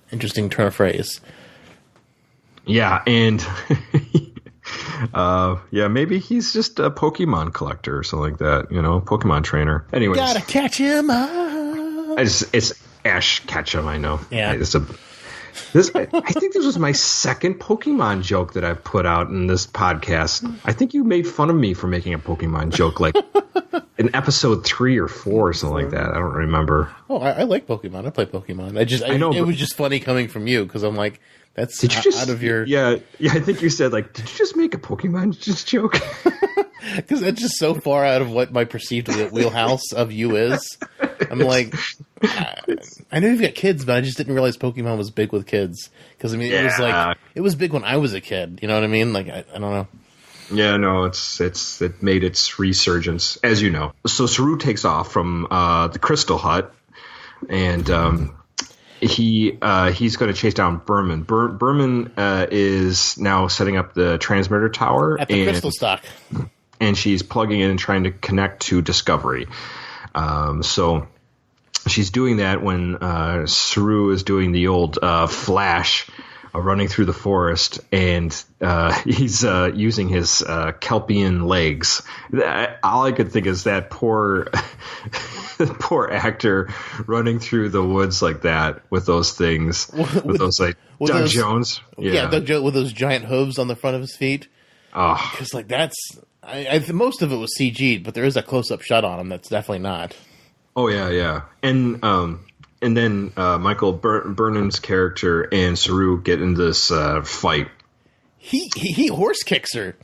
turn of phrase. Yeah, and maybe he's just a Pokemon collector or something like that, Pokemon trainer. Anyways, gotta catch him up. It's Ash Ketchum, I know. Yeah. I think this was my second Pokemon joke that I've put out in this podcast. I think you made fun of me for making a Pokemon joke, like in episode 3 or 4 or something like that. I don't remember. Oh, I like Pokemon. I play Pokemon. I know it was just funny coming from you because I'm like, that's out of your. Yeah. I think you said like, did you just make a Pokemon joke? Because that's just so far out of what my perceived wheelhouse of you is. I'm like, I know you've got kids, but I just didn't realize Pokemon was big with kids. Because I mean, it was big when I was a kid. You know what I mean? Like, I don't know. Yeah, no, it made its resurgence, as you know. So Saru takes off from the Crystal Hut, and he's going to chase down Berman. Berman is now setting up the transmitter tower at the Crystal Stock. And she's plugging in and trying to connect to Discovery. So she's doing that when Saru is doing the old Flash, running through the forest, and he's using his Kelpien legs. All I could think is that poor actor running through the woods like that with those things, with those like Doug Jones. Yeah, Doug Jones with those giant hooves on the front of his feet. Oh, because like that's. Most of it was CG'd, but there is a close-up shot on him that's definitely not. Oh yeah, and then Michael Burnham's character and Saru get in this fight. He horse kicks her.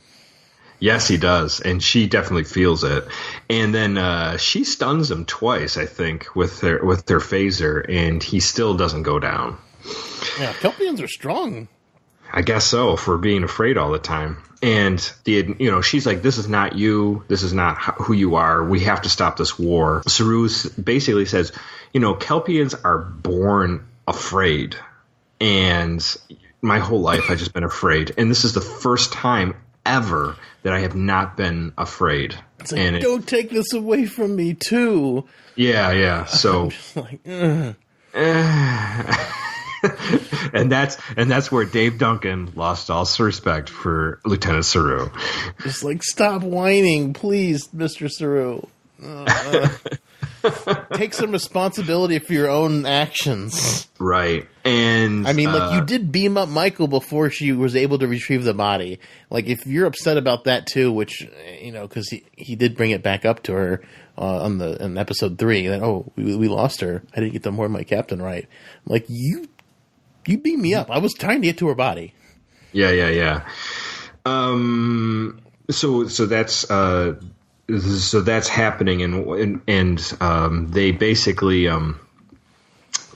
Yes, he does, and she definitely feels it. And then she stuns him twice, I think, with their phaser, and he still doesn't go down. Yeah, Kelpiens are strong. I guess so, for being afraid all the time. And she's like, this is not you. This is not who you are. We have to stop this war. Saru basically says, Kelpiens are born afraid. And my whole life I've just been afraid. And this is the first time ever that I have not been afraid. It's like, don't take this away from me too. Yeah. So I'm just like, ugh. and that's where Dave Duncan lost all respect for Lieutenant Saru. Just like, stop whining, please, Mr. Saru. Take some responsibility for your own actions. Right. And I mean, like, you did beam up Michael before she was able to retrieve the body. Like, if you're upset about that too, which, because he did bring it back up to her in episode 3, that, we lost her. I didn't get the more my captain right. I'm like, you beat me up. I was trying to get to her body. Yeah. So that's happening, and they basically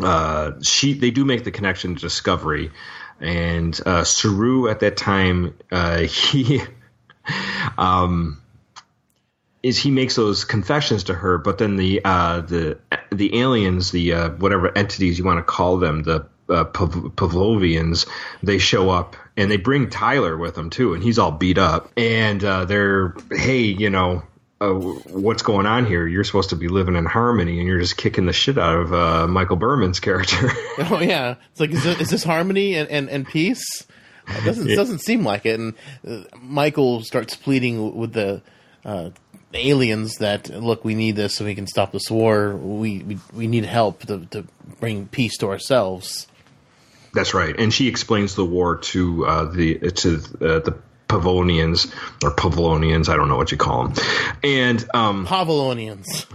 they do make the connection to Discovery, and Saru at that time he makes those confessions to her, but then the aliens, the whatever entities you want to call them, the Pavlovians, they show up and they bring Tyler with them too, and he's all beat up, and they're, hey, what's going on here? You're supposed to be living in harmony, and you're just kicking the shit out of Michael Berman's character. Oh yeah, it's like, is this harmony and peace? It doesn't seem like it. And Michael starts pleading with the aliens that, look, we need this so we can stop this war. We need help to bring peace to ourselves. That's right, and she explains the war to the Pavonians, or Pavlonians, I don't know what you call them, and Pavlonians,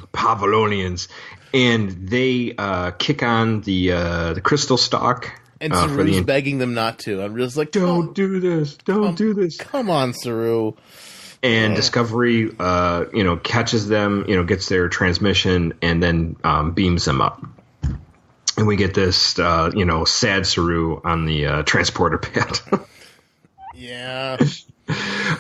and they kick on the crystal stalk. And Saru's begging them not to. I'm just like, don't do this. Don't do this. Come on, Saru. And Discovery, catches them, gets their transmission, and then beams them up. And we get this, sad Saru on the transporter pad. Yeah.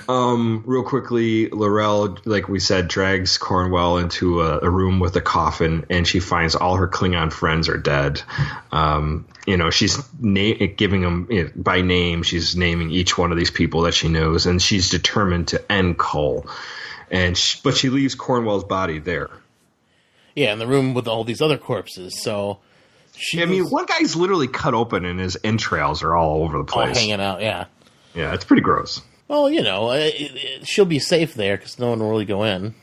Real quickly, L'Rell, like we said, drags Cornwell into a room with a coffin, and she finds all her Klingon friends are dead. She's giving them by name. She's naming each one of these people that she knows, and she's determined to end Cole. But she leaves Cornwell's body there. Yeah, in the room with all these other corpses. So, one guy's literally cut open, and his entrails are all over the place, all hanging out. Yeah. Yeah, it's pretty gross. Well, she'll be safe there because no one will really go in,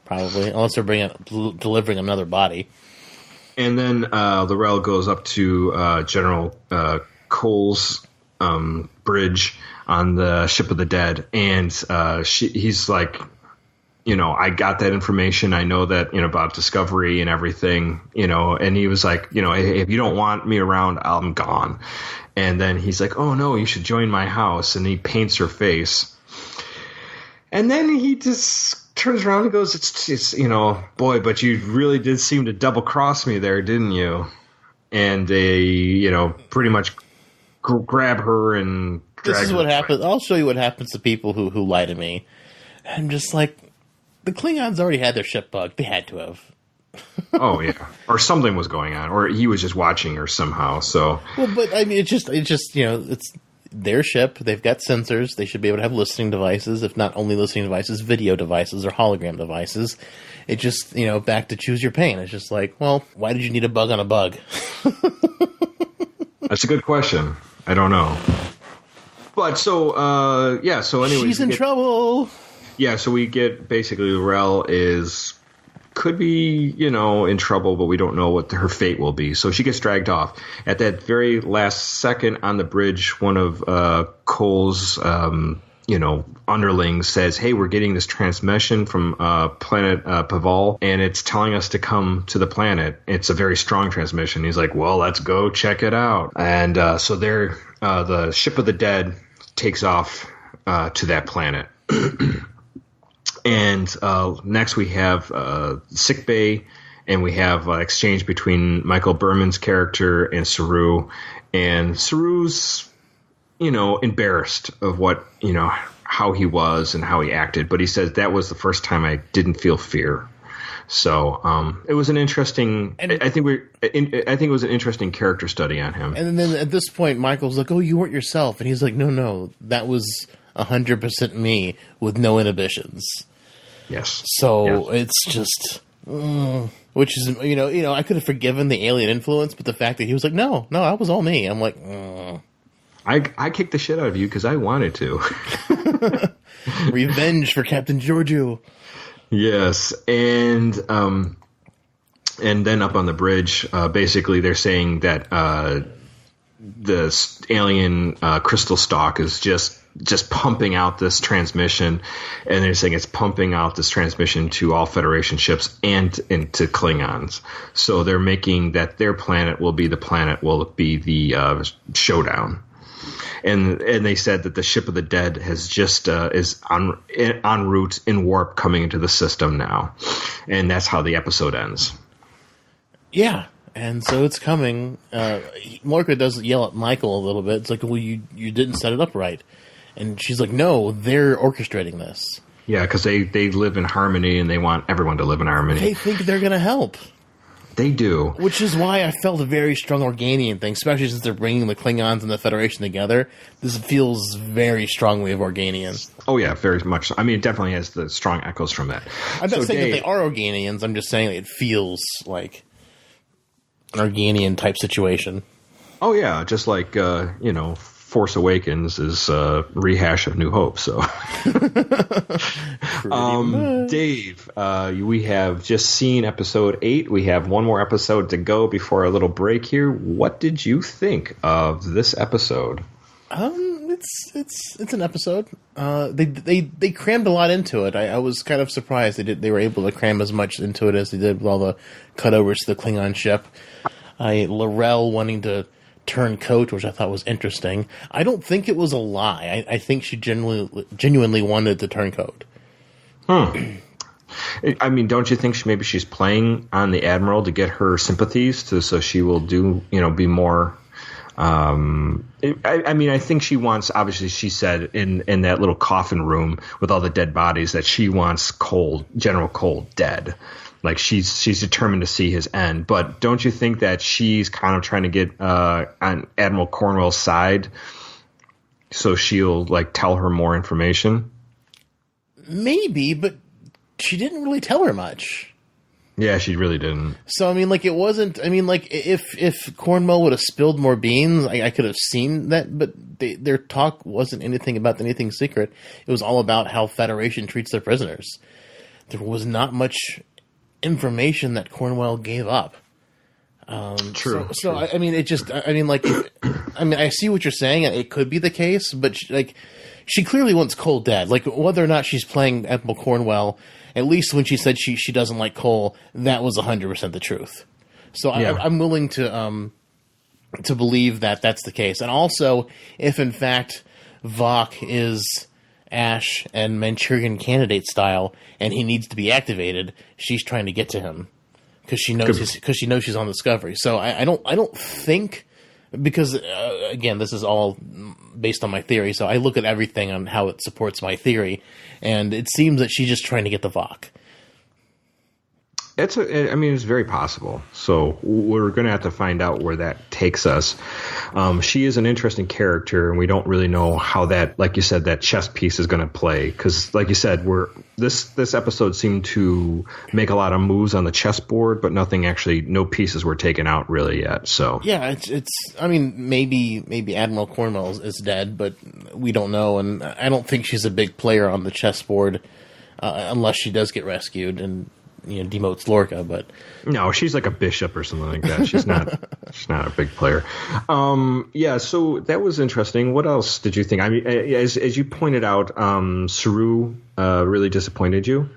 probably, unless they're delivering another body. And then L'Rell goes up to General Cole's bridge on the Ship of the Dead, and he's like, I got that information. I know that, about Discovery and everything, and he was like, if you don't want me around, I'm gone. And then he's like, oh, no, you should join my house. And he paints her face. And then he just turns around and goes, it's boy, but you really did seem to double cross me there, didn't you? And they, pretty much grab her and drag her. This is what happens. I'll show you what happens to people who lie to me. I'm just like, the Klingons already had their ship bugged. They had to have. Oh yeah, or something was going on, or he was just watching her somehow. So well, but I mean, it's just it's their ship. They've got sensors. They should be able to have listening devices, if not only listening devices, video devices or hologram devices. It just back to choose your pain. It's just like, well, why did you need a bug on a bug? That's a good question. I don't know. But so So anyway, she's in trouble. Yeah. So we get basically L'Rell could be, in trouble, but we don't know what her fate will be. So she gets dragged off. At that very last second on the bridge, one of Cole's, underlings says, hey, we're getting this transmission from planet Paval, and it's telling us to come to the planet. It's a very strong transmission. He's like, well, let's go check it out. And so the Ship of the Dead takes off to that planet. And next we have sick bay, and we have exchange between Michael Berman's character and Saru. And Saru's, embarrassed of what, how he was and how he acted. But he says that was the first time I didn't feel fear. So it was an interesting. I think it was an interesting character study on him. And then at this point, Michael's like, "Oh, you weren't yourself," and he's like, "No, that was 100% me with no inhibitions." Yes. So it's just, which is I could have forgiven the alien influence, but the fact that he was like, "No, that was all me," I'm like, I kicked the shit out of you because I wanted to. Revenge for Captain Georgiou. Yes, and then up on the bridge, basically they're saying that the alien crystal stalk is just pumping out this transmission, and they're saying it's pumping out this transmission to all Federation ships and into Klingons. So they're making that their planet will be the showdown. And they said that the ship of the dead has just is en route in warp coming into the system now, and that's how the episode ends. Yeah, and so it's coming. Lorca does yell at Michael a little bit. It's like, well, you didn't set it up right, and she's like, no, they're orchestrating this. Yeah, because they live in harmony and they want everyone to live in harmony. They think they're going to help. They do. Which is why I felt a very strong Organian thing, especially since they're bringing the Klingons and the Federation together. This feels very strongly of Organian. Oh, yeah, very much so. I mean, it definitely has the strong echoes from that. I'm not saying that they are Organians. I'm just saying that it feels like an Organian type situation. Oh, yeah, just like, Force Awakens is a rehash of New Hope. So, Dave, we have just seen episode 8. We have one more episode to go before our little break here. What did you think of this episode? It's an episode. They crammed a lot into it. I was kind of surprised they were able to cram as much into it as they did with all the cutovers to the Klingon ship. L'Rell wanting to turn coat, which I thought was interesting. I don't think it was a lie. I think she genuinely wanted to turn coat. I mean, don't you think maybe she's playing on the Admiral to get her sympathies, so she will be more. I think she wants. Obviously, she said in that little coffin room with all the dead bodies that she wants General Cole dead. Like she's determined to see his end, but don't you think that she's kind of trying to get on Admiral Cornwell's side, so she'll tell her more information? Maybe, but she didn't really tell her much. Yeah, she really didn't. So I mean, it wasn't. I mean, if Cornwell would have spilled more beans, I could have seen that. But their talk wasn't anything secret. It was all about how Federation treats their prisoners. There was not much information that Cornwell gave up. True. So I mean, it just. I mean, I see what you're saying. It could be the case, but she clearly wants Cole dead. Whether or not she's playing Admiral Cornwell, at least when she said she doesn't like Cole, that was 100% the truth. So yeah. I'm willing to believe that that's the case. And also, if in fact Vok is Ash and Manchurian Candidate style, and he needs to be activated, she's trying to get to him because she knows she's on Discovery. So I don't think, because again, this is all based on my theory. So I look at everything on how it supports my theory, and it seems that she's just trying to get the Vok. It's very possible. So we're going to have to find out where that takes us. She is an interesting character, and we don't really know how that, like you said, that chess piece is going to play. Because, like you said, this episode seemed to make a lot of moves on the chessboard, but no pieces were taken out really yet. So yeah, it's. I mean, maybe Admiral Cornwell is dead, but we don't know, and I don't think she's a big player on the chessboard unless she does get rescued and demotes Lorca. But no, she's like a bishop or something like that. She's not a big player. Yeah, so that was interesting. What else did you think? I mean, as you pointed out, Saru really disappointed you.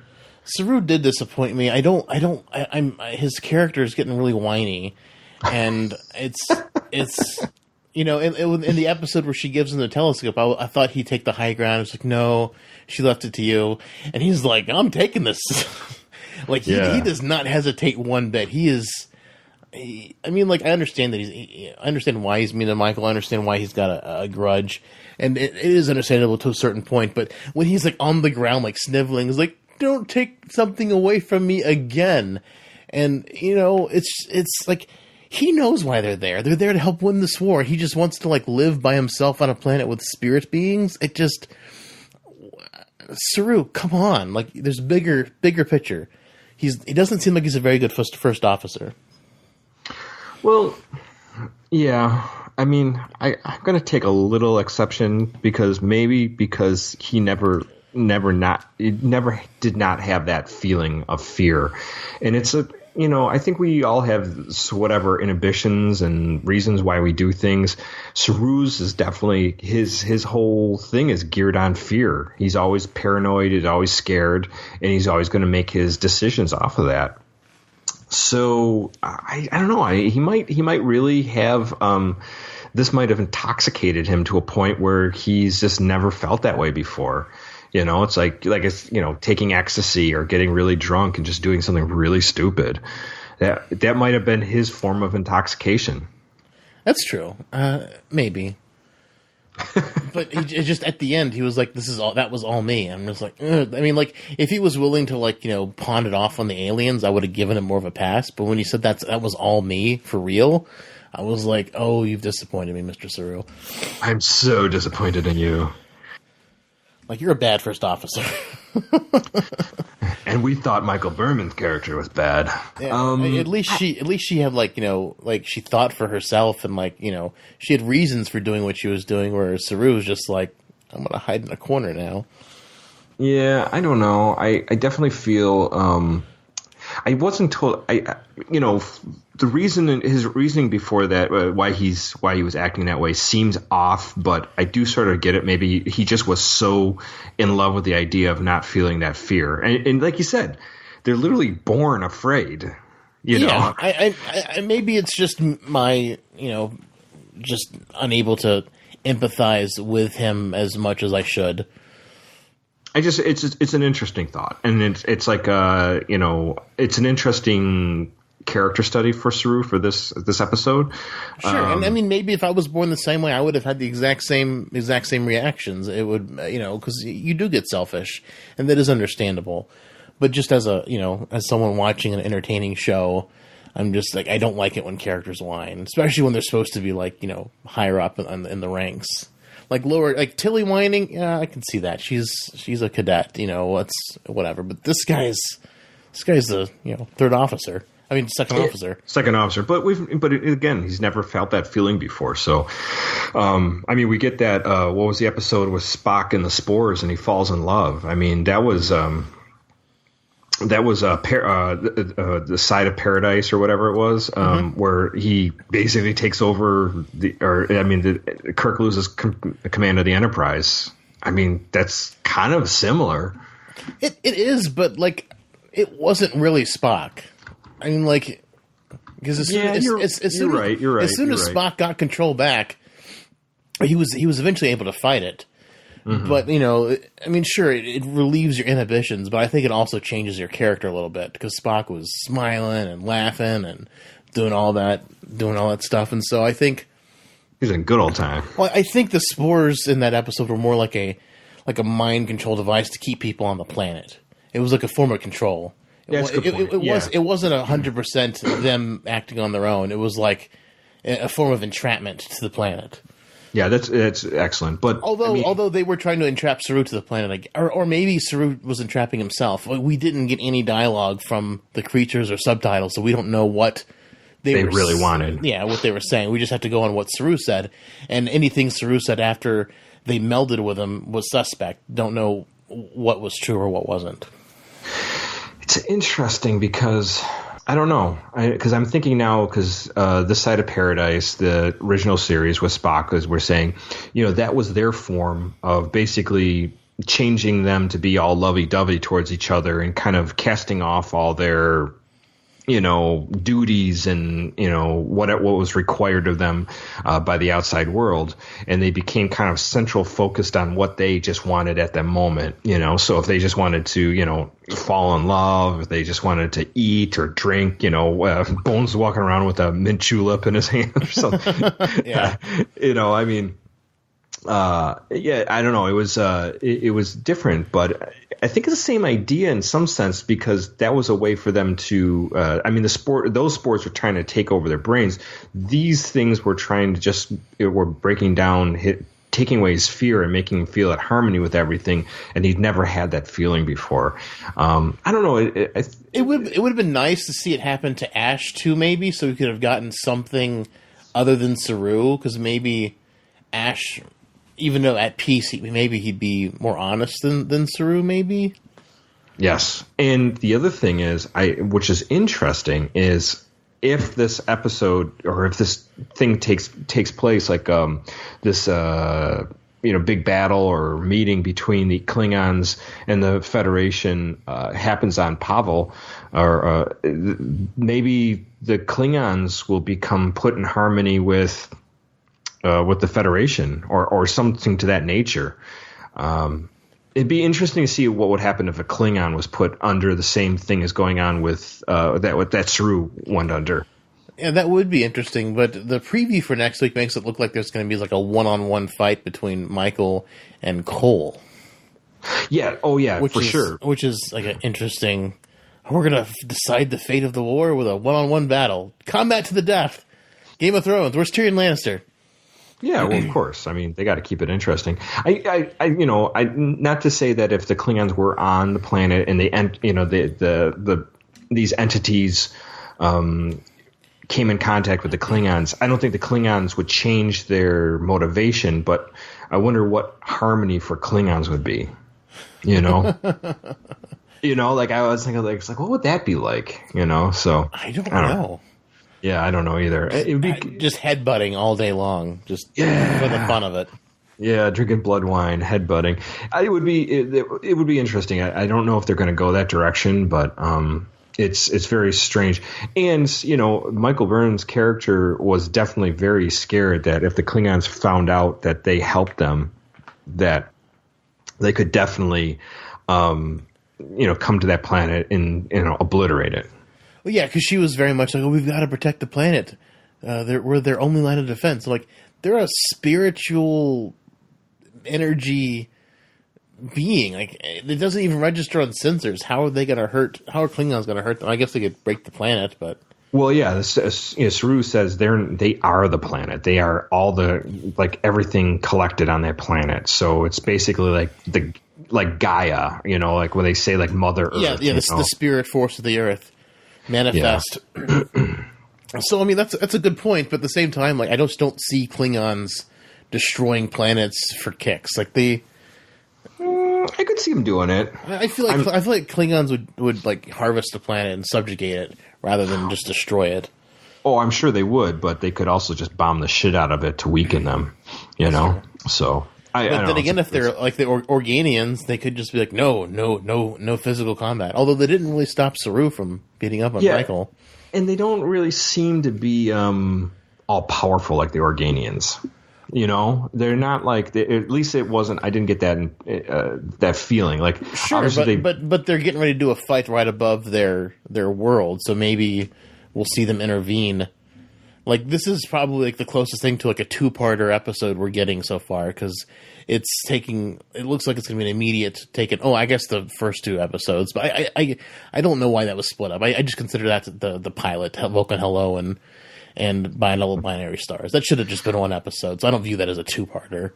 Saru did disappoint me. I'm his character is getting really whiny, and it's in the episode where she gives him the telescope, I thought he'd take the high ground. It's like, no, she left it to you, and he's like, I'm taking this. He does not hesitate one bit. He is I mean, like, I understand that I understand why he's mean to Michael. I understand why he's got a grudge, and it is understandable to a certain point. But when he's like on the ground, like sniveling, he's like, "Don't take something away from me again." And it's like he knows why they're there. They're there to help win this war. He just wants to like live by himself on a planet with spirit beings. It just Saru, come on! Like, there's bigger picture. He doesn't seem like he's a very good first officer. Well, yeah. I mean, I'm going to take a little exception because he never did not have that feeling of fear, and it's I think we all have whatever inhibitions and reasons why we do things. Saru's is definitely his whole thing is geared on fear. He's always paranoid, he's always scared, and he's always going to make his decisions off of that. So I don't know. He might really have this might have intoxicated him to a point where he's just never felt that way before. It's like it's taking ecstasy or getting really drunk and just doing something really stupid. That might have been his form of intoxication. That's true. Maybe. But he just at the end he was like, that was all me. I'm just like, ugh. I mean, like, if he was willing to like pawn it off on the aliens, I would have given him more of a pass. But when he said that was all me for real, I was like, oh, you've disappointed me, Mr. Saru. I'm so disappointed in you. Like, you're a bad first officer. And we thought Michael Berman's character was bad. Yeah, at least she had like she thought for herself and like she had reasons for doing what she was doing. Whereas Saru was just like, I'm gonna hide in a corner now. Yeah, I don't know. I definitely feel I wasn't told. The reason his reasoning before that why he was acting that way seems off, but I do sort of get it. Maybe he just was so in love with the idea of not feeling that fear, and like you said, they're literally born afraid. Yeah, I maybe it's just my just unable to empathize with him as much as I should. It's an interesting thought, and it's like it's an interesting character study for Saru for this episode. Sure, and I mean, maybe if I was born the same way, I would have had the exact same reactions. It would, because you do get selfish, and that is understandable. But just as as someone watching an entertaining show, I'm just like, I don't like it when characters whine, especially when they're supposed to be like higher up in the ranks. Like lower, like Tilly whining, yeah, I can see that. She's a cadet, whatever. But this guy's the third officer. I mean, second officer. Second officer, but again, he's never felt that feeling before. So, I mean, we get that. What was the episode with Spock and the spores, and he falls in love? I mean, that was the side of paradise or whatever it was, where he basically takes over Kirk loses command of the Enterprise. I mean, that's kind of similar. It is, but like, it wasn't really Spock. I mean, like, because as soon as Spock got control back, he was eventually able to fight it. Mm-hmm. But, I mean, sure, it relieves your inhibitions, but I think it also changes your character a little bit, because Spock was smiling and laughing and doing all that stuff, and so I think he's a good old time. Well, I think the spores in that episode were more like a mind control device to keep people on the planet. It was like a form of control. It wasn't 100% them acting on their own. It was like a form of entrapment to the planet. Yeah, that's excellent. But although they were trying to entrap Saru to the planet, or maybe Saru was entrapping himself. We didn't get any dialogue from the creatures or subtitles, so we don't know what they really wanted. Yeah, what they were saying. We just have to go on what Saru said, and anything Saru said after they melded with him was suspect. Don't know what was true or what wasn't. It's interesting because I don't know. Because I'm thinking now, because this side of paradise, the original series with Spock, as we're saying, that was their form of basically changing them to be all lovey-dovey towards each other and kind of casting off all their duties and, what was required of them by the outside world. And they became kind of central focused on what they just wanted at that moment, So if they just wanted to, fall in love, if they just wanted to eat or drink, Bones walking around with a mint julep in his hand or something. Yeah. I don't know. It was different, but I think it's the same idea in some sense, because that was a way for them to, those sports were trying to take over their brains. These things were trying to were breaking down, taking away his fear and making him feel at harmony with everything. And he'd never had that feeling before. I don't know. It would have been nice to see it happen to Ash too, maybe, so we could have gotten something other than Saru, because maybe Ash, even though at peace, maybe he'd be more honest than Saru, maybe. Yes, and the other thing is, which is interesting, is if this episode or if this thing takes place, like this big battle or meeting between the Klingons and the Federation happens on Pavel, or maybe the Klingons will become put in harmony with the Federation or something to that nature. It'd be interesting to see what would happen if a Klingon was put under the same thing as going on with that Saru went under. Yeah, that would be interesting, but the preview for next week makes it look like there's going to be like a one-on-one fight between Michael and Cole. Yeah, sure. Which is like an interesting... We're going to decide the fate of the war with a one-on-one battle. Combat to the death. Game of Thrones. Where's Tyrion Lannister? Yeah, well, of course. I mean, they got to keep it interesting. I not to say that if the Klingons were on the planet and these entities came in contact with the Klingons, I don't think the Klingons would change their motivation, but I wonder what harmony for Klingons would be. Like I was thinking, like, it's like, what would that be like? So I don't know. Yeah, I don't know either. It would be just headbutting all day long, just for the fun of it. Yeah, drinking blood wine, headbutting. It would be interesting. I don't know if they're going to go that direction, but it's very strange. And Michael Byrne's character was definitely very scared that if the Klingons found out that they helped them, that they could definitely come to that planet and obliterate it. Well, yeah, because she was very much like, we've got to protect the planet. We're their only line of defense. Like, they're a spiritual energy being. Like, it doesn't even register on sensors. How are they going to hurt? How are Klingons going to hurt them? I guess they could break the planet, but... Well, yeah, Saru says they are the planet. They are all everything collected on that planet. So it's basically like Gaia, like when they say like Mother Earth. Yeah, the spirit force of the Earth. Manifest. Yeah. So I mean that's a good point, but at the same time, like I just don't see Klingons destroying planets for kicks. Like I could see them doing it. I feel like Klingons would like harvest a planet and subjugate it rather than just destroy it. Oh, I'm sure they would, but they could also just bomb the shit out of it to weaken them. So. But then again, if they're like the Organians, they could just be like, no physical combat. Although they didn't really stop Saru from beating up on Michael. And they don't really seem to be all powerful like the Organians. They're not like. At least it wasn't. I didn't get that feeling. Like sure, but they're getting ready to do a fight right above their world, so maybe we'll see them intervene. Like, this is probably, like, the closest thing to, like, a two-parter episode we're getting so far, because it looks like it's going to be an immediate I guess the first two episodes, but I don't know why that was split up. I just consider that the pilot, Vulcan Hello and Binary Stars. That should have just been one episode, so I don't view that as a two-parter.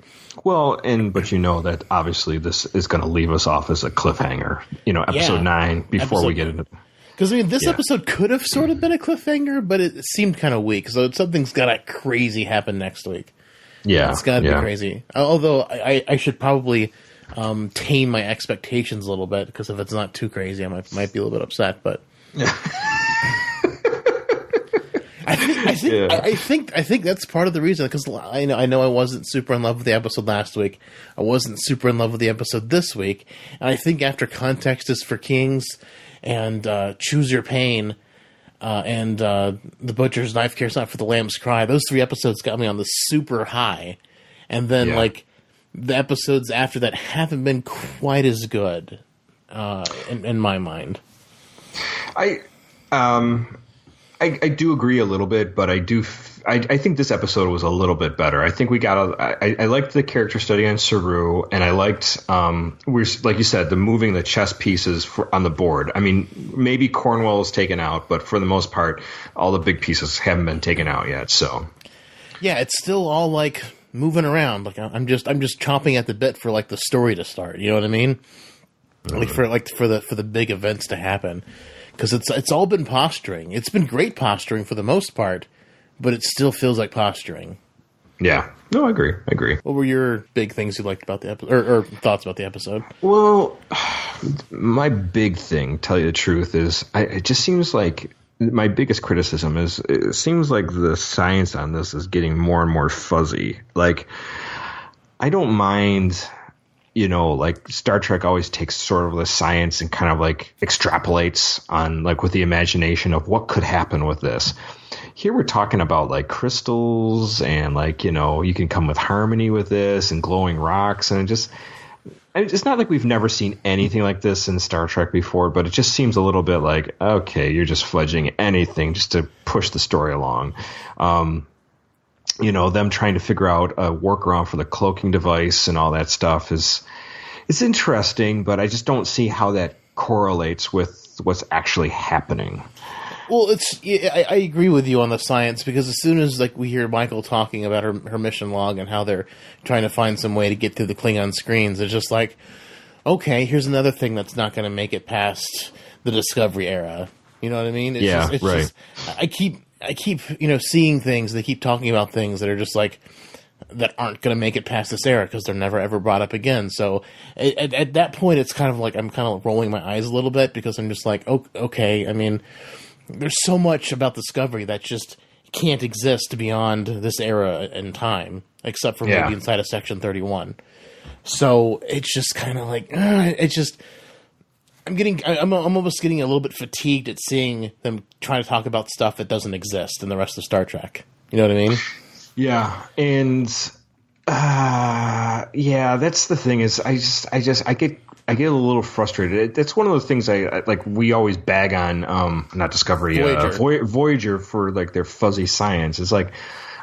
Well, but that obviously this is going to leave us off as a cliffhanger, episode 9, before we get into... Because, this episode could have sort of been a cliffhanger, but it seemed kind of weak. So something's got to crazy happen next week. Yeah. It's got to be crazy. Although I should probably tame my expectations a little bit, because if it's not too crazy, I might be a little bit upset. But I think that's part of the reason, because I know I wasn't super in love with the episode last week. I wasn't super in love with the episode this week. And I think after Context is for Kings and Choose Your Pain, and The Butcher's Knife Cares Not for the Lamb's Cry. Those 3 episodes got me on the super high. And then, like, the episodes after that haven't been quite as good, in my mind. I do agree a little bit, but I think this episode was a little bit better. I think we got I liked the character study on Saru, and I liked like you said, the moving the chess pieces on the board. I mean, maybe Cornwell is taken out, but for the most part, all the big pieces haven't been taken out yet. So yeah, it's still all like moving around. Like I'm just chomping at the bit for like the story to start. You know what I mean? Like for the big events to happen. Because it's all been posturing. It's been great posturing for the most part, but it still feels like posturing. Yeah. No, I agree. What were your big things you liked about the episode, or thoughts about the episode? Well, my big thing, tell you the truth, is it just seems like my biggest criticism is it seems like the science on this is getting more and more fuzzy. Like, I don't mind... like Star Trek always takes sort of the science and kind of like extrapolates on like with the imagination of what could happen with this. Here we're talking about like crystals and like, you can come with harmony with this and glowing rocks. And it's not like we've never seen anything like this in Star Trek before, but it just seems a little bit like, okay, you're just fudging anything just to push the story along. Them trying to figure out a workaround for the cloaking device and all that stuff it's interesting, but I just don't see how that correlates with what's actually happening. Well, I agree with you on the science, because as soon as like we hear Michael talking about her mission log and how they're trying to find some way to get through the Klingon screens, it's just like, okay, here's another thing that's not going to make it past the Discovery era. You know what I mean? It's right. I keep seeing things. They keep talking about things that are just like that aren't going to make it past this era because they're never ever brought up again. So at that point, it's kind of like I'm kind of rolling my eyes a little bit, because I'm just like, okay. I mean, there's so much about Discovery that just can't exist beyond this era in time, except for maybe inside of Section 31. So it's just kind of like I'm almost getting a little bit fatigued at seeing them trying to talk about stuff that doesn't exist in the rest of Star Trek. You know what I mean? Yeah, and that's the thing is I get a little frustrated. That's one of the things I like. We always bag on not Discovery, Voyager for like their fuzzy science. It's like,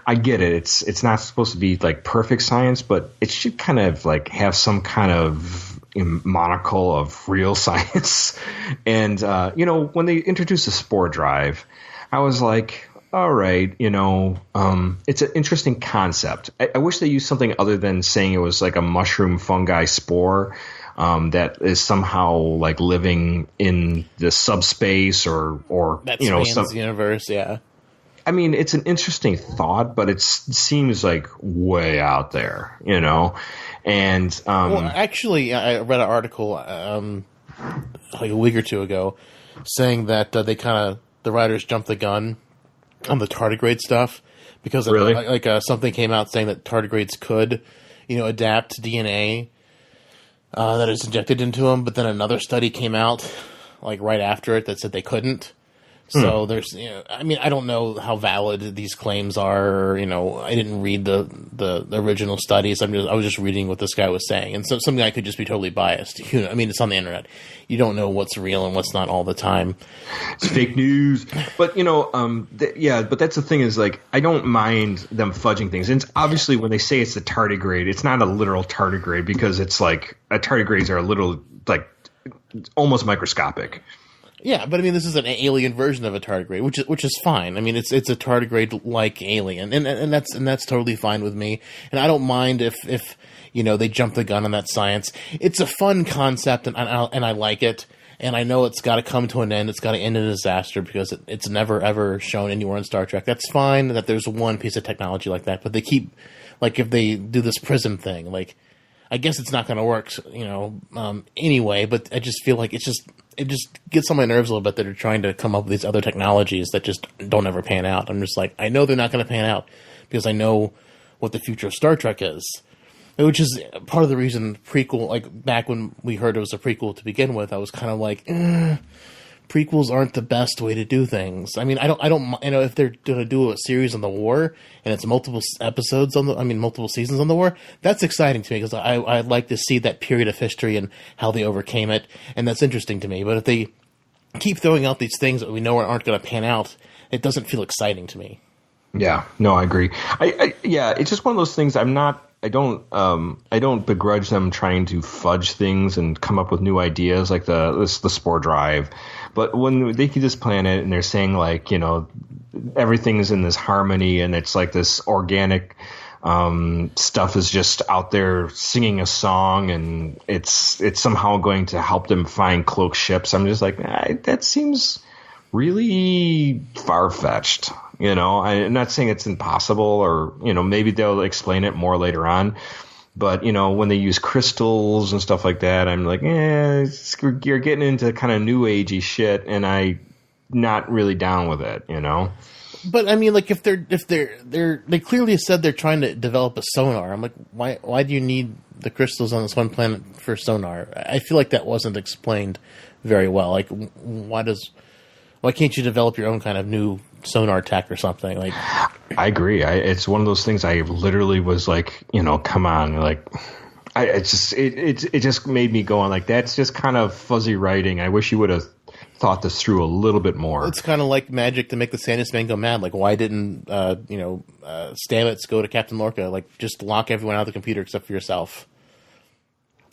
I get it. It's not supposed to be like perfect science, but it should kind of like have some kind of monocle of real science. And when they introduced the spore drive, I was like, all right, it's an interesting concept. I wish they used something other than saying it was like a mushroom fungi spore that is somehow like living in the subspace or that spans the universe. Yeah. I mean, it's an interesting thought, but it seems like way out there, And well, actually, I read an article like a week or two ago saying that the writers jumped the gun on the tardigrade stuff, because something came out saying that tardigrades could, adapt DNA that is injected into them, but then another study came out like right after it that said they couldn't. So there's, I mean, I don't know how valid these claims are. I didn't read the original studies. I was just reading what this guy was saying, and so some guy could just be totally biased. I mean, it's on the internet. You don't know what's real and what's not all the time. It's fake news. But but that's the thing is like I don't mind them fudging things. And it's obviously when they say it's a tardigrade, it's not a literal tardigrade, because it's like tardigrades are a little like almost microscopic. Yeah, but I mean, this is an alien version of a tardigrade, which is fine. I mean, it's a tardigrade-like alien, and that's totally fine with me. And I don't mind if they jump the gun on that science. It's a fun concept, and I like it. And I know it's got to come to an end. It's got to end in a disaster, because it's never ever shown anywhere in Star Trek. That's fine that there's one piece of technology like that, but they keep like if they do this prism thing, like I guess it's not going to work, anyway. But I just feel like it just gets on my nerves a little bit that they're trying to come up with these other technologies that just don't ever pan out. I'm just like, I know they're not going to pan out, because I know what the future of Star Trek is, which is part of the reason prequel, like back when we heard it was a prequel to begin with, I was kind of like, prequels aren't the best way to do things. I mean, I don't, if they're going to do a series on the war and it's multiple multiple seasons on the war, that's exciting to me because I'd like to see that period of history and how they overcame it, and that's interesting to me. But if they keep throwing out these things that we know aren't going to pan out, it doesn't feel exciting to me. Yeah, no, I agree. It's just one of those things. I don't begrudge them trying to fudge things and come up with new ideas like the spore drive. But when they see this planet and they're saying like, everything's in this harmony and it's like this organic stuff is just out there singing a song and it's somehow going to help them find cloaked ships. I'm just like, that seems really far-fetched. I'm not saying it's impossible or, maybe they'll explain it more later on. But, when they use crystals and stuff like that, I'm like, you're getting into kind of new agey shit, and I'm not really down with it, But I mean, like if they clearly said they're trying to develop a sonar. I'm like, why do you need the crystals on this one planet for sonar? I feel like that wasn't explained very well. Like, why can't you develop your own kind of new sonar tech or something? Like, I agree. It's one of those things. I literally was like, come on, like, it just made me go on like that's just kind of fuzzy writing. I wish you would have thought this through a little bit more. It's kind of like magic to make the Sandusman go mad. Like, why didn't Stamets go to Captain Lorca? Like, just lock everyone out of the computer except for yourself.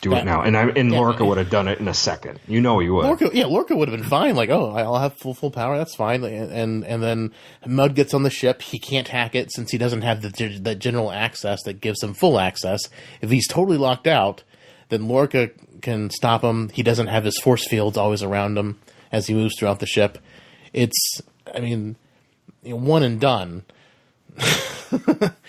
Do it now, and Lorca would have done it in a second. He would. Lorca would have been fine. Like, I'll have full power. That's fine. And then Mudd gets on the ship. He can't hack it since he doesn't have the general access that gives him full access. If he's totally locked out, then Lorca can stop him. He doesn't have his force fields always around him as he moves throughout the ship. One and done.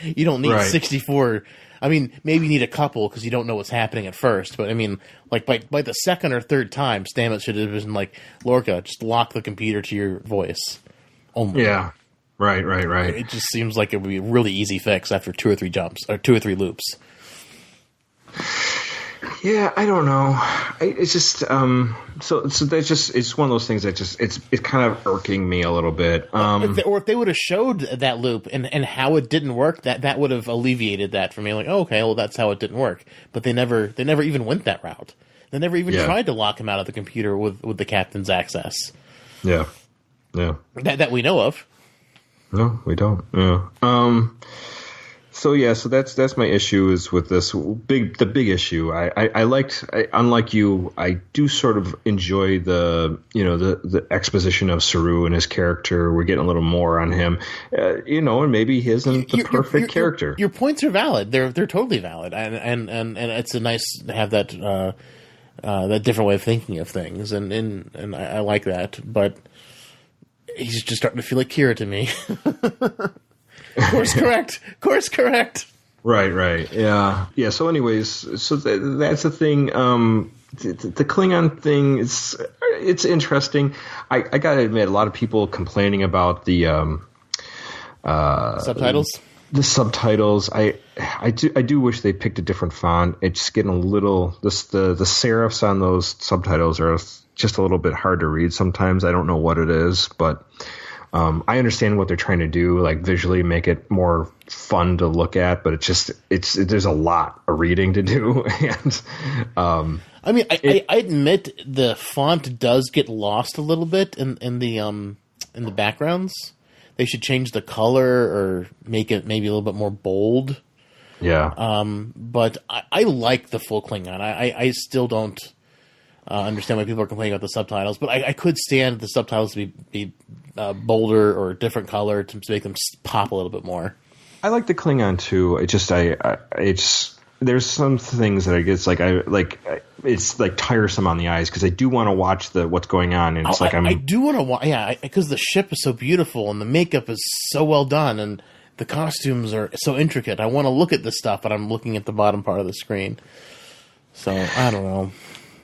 You don't need 64. I mean, maybe you need a couple because you don't know what's happening at first. But I mean, like by the second or third time, Stamets should have been like, Lorca, just lock the computer to your voice only. Yeah, right. It just seems like it would be a really easy fix after 2 or 3 jumps or 2 or 3 loops. Yeah, I don't know. It's just so that's just it's one of those things that just it's kind of irking me a little bit. If they would have showed that loop and how it didn't work, that would have alleviated that for me. Like, that's how it didn't work. But they never even went that route. They never even tried to lock him out of the computer with the captain's access. Yeah. That we know of. No, we don't. Yeah. So that's my issue is with the big issue. I liked, unlike you, I do sort of enjoy the exposition of Saru and his character. We're getting a little more on him, and maybe he isn't the perfect character. Your points are valid. They're totally valid, and it's nice to have that that different way of thinking of things, and I like that. But he's just starting to feel like Kira to me. Course correct. Right. Yeah. So anyways, that's the thing. The Klingon thing it's interesting. I gotta admit, a lot of people complaining about the subtitles. The subtitles. I do wish they picked a different font. It's getting a little the serifs on those subtitles are just a little bit hard to read sometimes. I don't know what it is, but I understand what they're trying to do, like visually make it more fun to look at, but there's a lot of reading to do. And I admit the font does get lost a little bit in the backgrounds. They should change the color or make it maybe a little bit more bold. Yeah. But I like the full Klingon. I still don't understand why people are complaining about the subtitles, but I could stand the subtitles to be bolder or a different color to make them pop a little bit more. I like the Klingon too. There's some things that it's like tiresome on the eyes because I do want to watch what's going on, and it's I do want to watch, because the ship is so beautiful and the makeup is so well done and the costumes are so intricate. I want to look at this stuff, but I'm looking at the bottom part of the screen, so I don't know.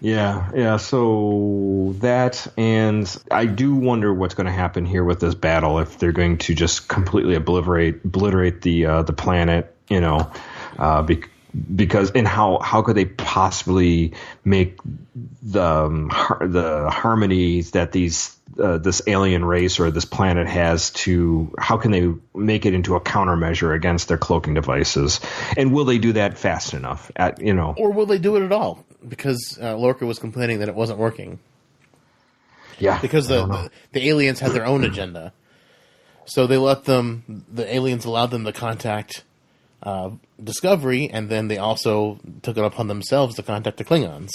Yeah. So that, and I do wonder what's going to happen here with this battle if they're going to just completely obliterate the planet, because and how could they possibly make the harmonies that this alien race or this planet has to, how can they make it into a countermeasure against their cloaking devices? And will they do that fast enough? Or will they do it at all? Because Lorca was complaining that it wasn't working. Yeah, because the aliens had their own agenda, so the aliens allowed them to contact Discovery, and then they also took it upon themselves to contact the Klingons.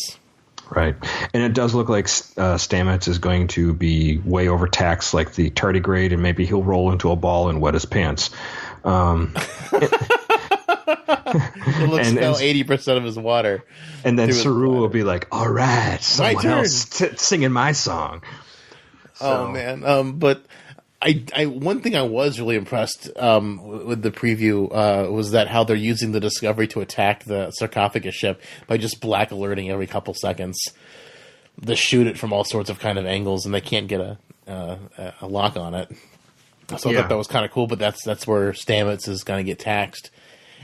Right. And it does look like Stamets is going to be way overtaxed like the tardigrade, and maybe he'll roll into a ball and wet his pants. He'll expel 80% of his water. And then Saru will be like, all right, someone else singing my song. So. Oh, man. But one thing I was really impressed with the preview was that how they're using the Discovery to attack the sarcophagus ship by just black alerting every couple seconds. They shoot it from all sorts of kind of angles, and they can't get a lock on it. So I thought that was kind of cool, but that's where Stamets is going to get taxed.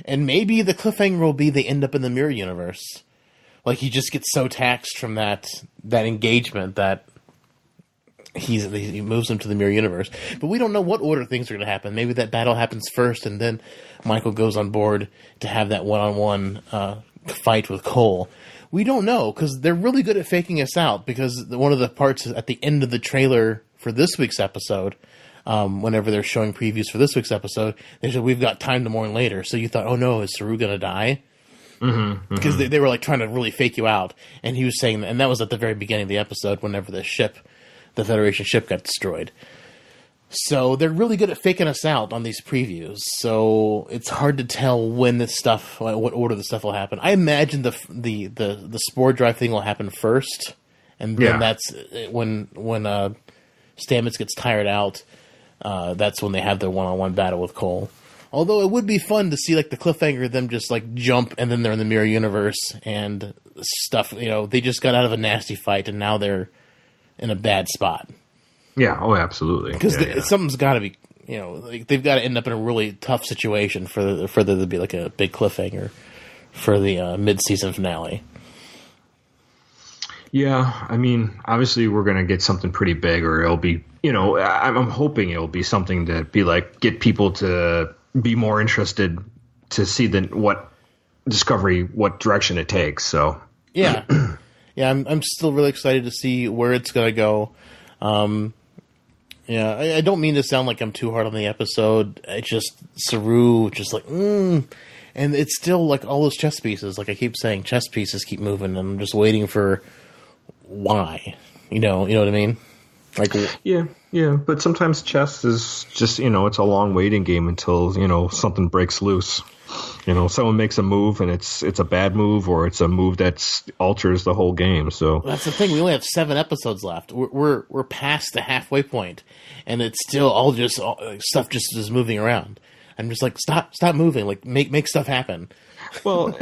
And maybe the cliffhanger will be they end up in the mirror universe. Like, he just gets so taxed from that engagement that he moves them to the mirror universe. But we don't know what order things are going to happen. Maybe that battle happens first, and then Michael goes on board to have that one-on-one fight with Cole. We don't know, because they're really good at faking us out, because one of the parts at the end of the trailer for this week's episode, whenever they're showing previews for this week's episode, they said, we've got time to mourn later. So you thought, oh no, is Saru going to die? Because they were like trying to really fake you out. And he was saying, and that was at the very beginning of the episode, whenever the Federation ship got destroyed. So they're really good at faking us out on these previews. So it's hard to tell when this stuff, what order the stuff will happen. I imagine the spore drive thing will happen first, and then that's when Stamets gets tired out. That's when they have their one-on-one battle with Cole. Although it would be fun to see like the cliffhanger of them just like jump, and then they're in the mirror universe and stuff. They just got out of a nasty fight, and now they're in a bad spot. Yeah. Oh, absolutely. Because something's got to be, like they've got to end up in a really tough situation for there to be like a big cliffhanger for the mid-season finale. Yeah, I mean, obviously we're going to get something pretty big, or it'll be, I'm hoping it'll be something to be like, get people to be more interested to see what direction it takes. So yeah. Yeah, I'm still really excited to see where it's going to go. I don't mean to sound like I'm too hard on the episode. It's just Saru, just like, and it's still like all those chess pieces. Like I keep saying, chess pieces keep moving. And I'm just waiting for why. You know what I mean? Like yeah. But sometimes chess is just it's a long waiting game until something breaks loose. Someone makes a move and it's a bad move, or it's a move that alters the whole game. So that's the thing. We only have 7 episodes left. We're past the halfway point, and it's still all stuff just is moving around. I'm just like, stop moving. Like make stuff happen. Well,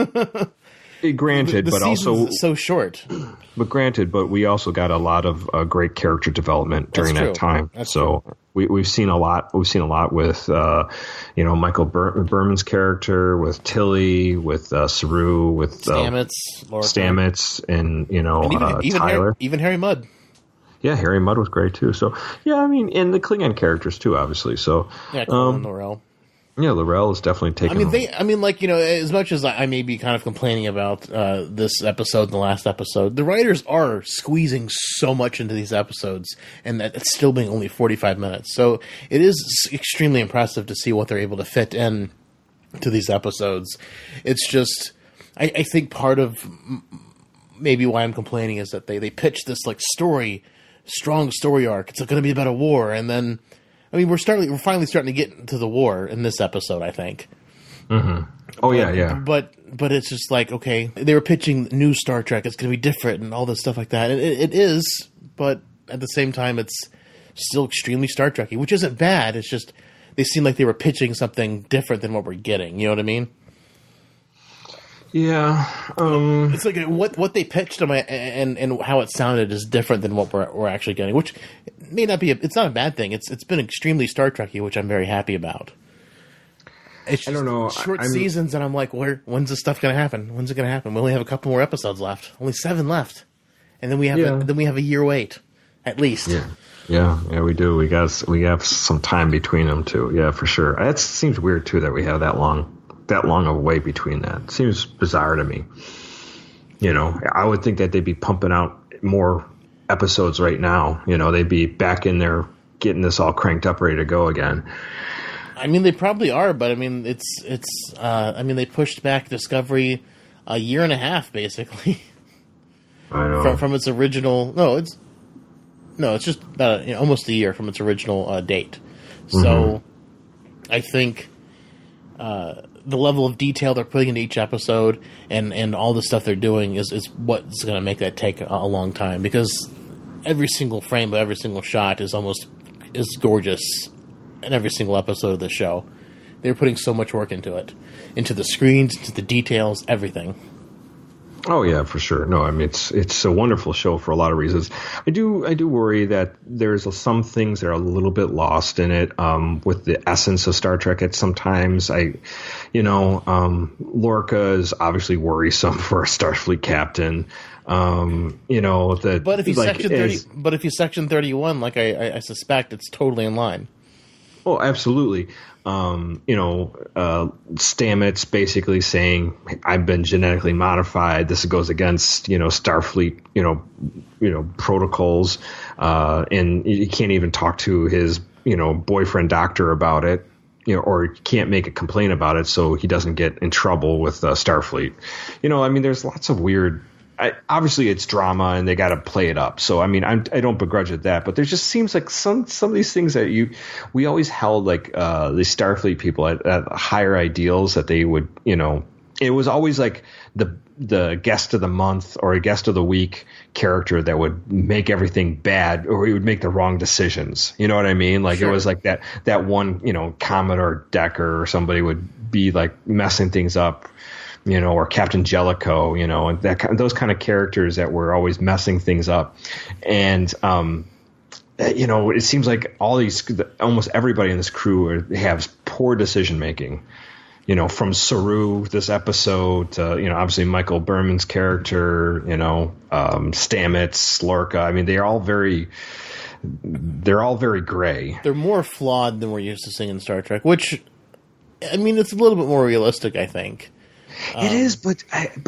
granted, the but also so short. But granted, but we also got a lot of great character development during that time. That's so true. We've seen a lot. We've seen a lot with Michael Berman's character, with Tilly, with Saru, with Stamets, and even Tyler, even Harry Mudd. Yeah, Harry Mudd was great too. So yeah, I mean, and the Klingon characters too, obviously. So yeah, Colin Laurel. Yeah, Laurel is definitely taking. As much as I may be kind of complaining about this episode and the last episode, the writers are squeezing so much into these episodes, and that it's still being only 45 minutes. So it is extremely impressive to see what they're able to fit in to these episodes. It's just, I think part of maybe why I'm complaining is that they pitch this like strong story arc. It's going to be about a war, and then. I mean, we're finally starting to get into the war in this episode, I think. Mm-hmm. Oh, yeah. But it's just like, okay, they were pitching new Star Trek. It's going to be different and all this stuff like that. It is, but at the same time, it's still extremely Star Trek-y, which isn't bad. It's just they seem like they were pitching something different than what we're getting. You know what I mean? Yeah. It's like what they pitched and how it sounded is different than what we're actually getting, which may not be. It's not a bad thing. It's been extremely Star Trek-y, which I'm very happy about. It's just I don't know. Short seasons, and I'm like, when's this stuff going to happen? When's it going to happen? We only have a couple more episodes left. Only 7 left. And then we have a year wait, at least. Yeah, we do. We have some time between them too. Yeah, for sure. It seems weird too that we have that long of a wait between that. It seems bizarre to me. I would think that they'd be pumping out more episodes right now. They'd be back in there getting this all cranked up, ready to go again. I mean, they probably are, but I mean, they pushed back Discovery a year and a half, basically. I know. From its original. It's just about almost a year from its original date. So, I think the level of detail they're putting into each episode and all the stuff they're doing is what's going to make that take a long time, because every single frame of every single shot is gorgeous in every single episode of the show. They're putting so much work into it, into the screens, into the details, everything. Oh yeah, for sure. No, I mean it's a wonderful show for a lot of reasons. I do worry that there's some things that are a little bit lost in it with the essence of Star Trek. At sometimes Lorca is obviously worrisome for a Starfleet captain. But if he's Section 31, like I suspect, it's totally in line. Oh, absolutely. Stamets basically saying, I've been genetically modified. This goes against, Starfleet, protocols. And you can't even talk to his, boyfriend doctor about it, or can't make a complaint about it so he doesn't get in trouble with Starfleet. There's lots of weird. Obviously, it's drama, and they got to play it up. So, I don't begrudge it that, but there just seems like some of these things that we always held like the Starfleet people at higher ideals that they would, it was always like the guest of the month or a guest of the week character that would make everything bad, or he would make the wrong decisions. You know what I mean? Like Sure. It was like that one, Commodore Decker or somebody would be like messing things up. Or Captain Jellicoe, and those kind of characters that were always messing things up. And, it seems like almost everybody in this crew has poor decision making, from Saru this episode to, obviously Michael Berman's character, Stamets, Lorca. They're all very gray. They're more flawed than we're used to seeing in Star Trek, which, it's a little bit more realistic, I think. It is, but